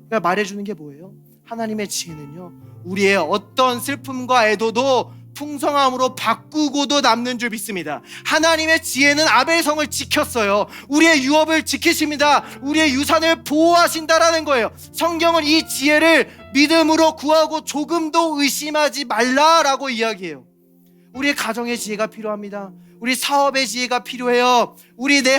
그러니까 말해주는 게 뭐예요? 하나님의 지혜는요, 우리의 어떤 슬픔과 애도도 풍성함으로 바꾸고도 남는 줄 믿습니다. 하나님의 지혜는 아벨성을 지켰어요. 우리의 유업을 지키십니다. 우리의 유산을 보호하신다라는 거예요. 성경은 이 지혜를 믿음으로 구하고 조금도 의심하지 말라라고 이야기해요. 우리의 가정의 지혜가 필요합니다. 우리 사업의 지혜가 필요해요. 우리 내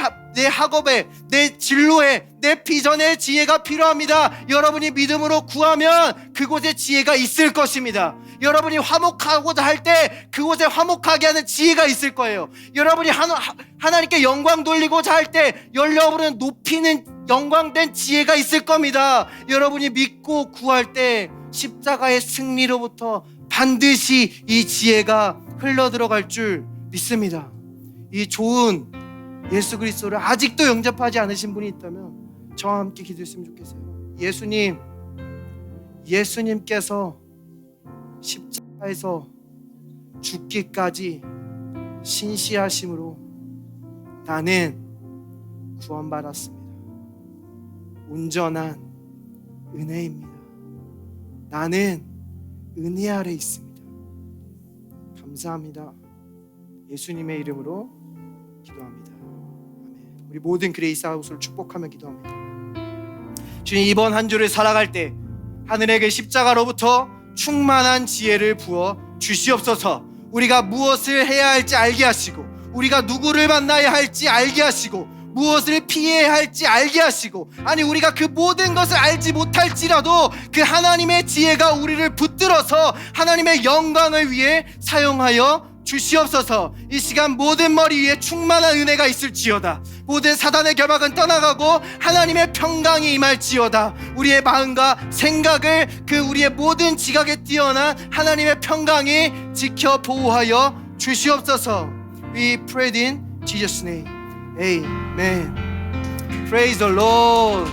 학업에, 내 진로에, 내 비전의 지혜가 필요합니다. 여러분이 믿음으로 구하면 그곳에 지혜가 있을 것입니다. 여러분이 화목하고자 할 때 그곳에 화목하게 하는 지혜가 있을 거예요. 여러분이 하나님께 영광 돌리고자 할 때 여러분은 높이는 영광된 지혜가 있을 겁니다. 여러분이 믿고 구할 때 십자가의 승리로부터 반드시 이 지혜가 흘러들어갈 줄 믿습니다. 이 좋은 예수 그리스도를 아직도 영접하지 않으신 분이 있다면 저와 함께 기도했으면 좋겠어요. 예수님께서 십자가에서 죽기까지 신시하심으로 나는 구원받았습니다. 온전한 은혜입니다. 나는 은혜 아래 있습니다. 감사합니다. 예수님의 이름으로 기도합니다. 아멘. 우리 모든 그레이스 하우스를 축복하며 기도합니다. 주님, 이번 한 주를 살아갈 때 하늘의 그 십자가로부터 충만한 지혜를 부어 주시옵소서. 우리가 무엇을 해야 할지 알게 하시고, 우리가 누구를 만나야 할지 알게 하시고, 무엇을 피해야 할지 알게 하시고, 아니 우리가 그 모든 것을 알지 못할지라도 그 하나님의 지혜가 우리를 붙들어서 하나님의 영광을 위해 사용하여 주시옵소서. 이 시간 모든 머리 위에 충만한 은혜가 있을지어다. 모든 사단의 결박은 떠나가고 하나님의 평강이 임할지어다. 우리의 마음과 생각을 그 우리의 모든 지각에 뛰어난 하나님의 평강이 지켜 보호하여 주시옵소서. We prayed in Jesus' name. Amen. Praise the Lord.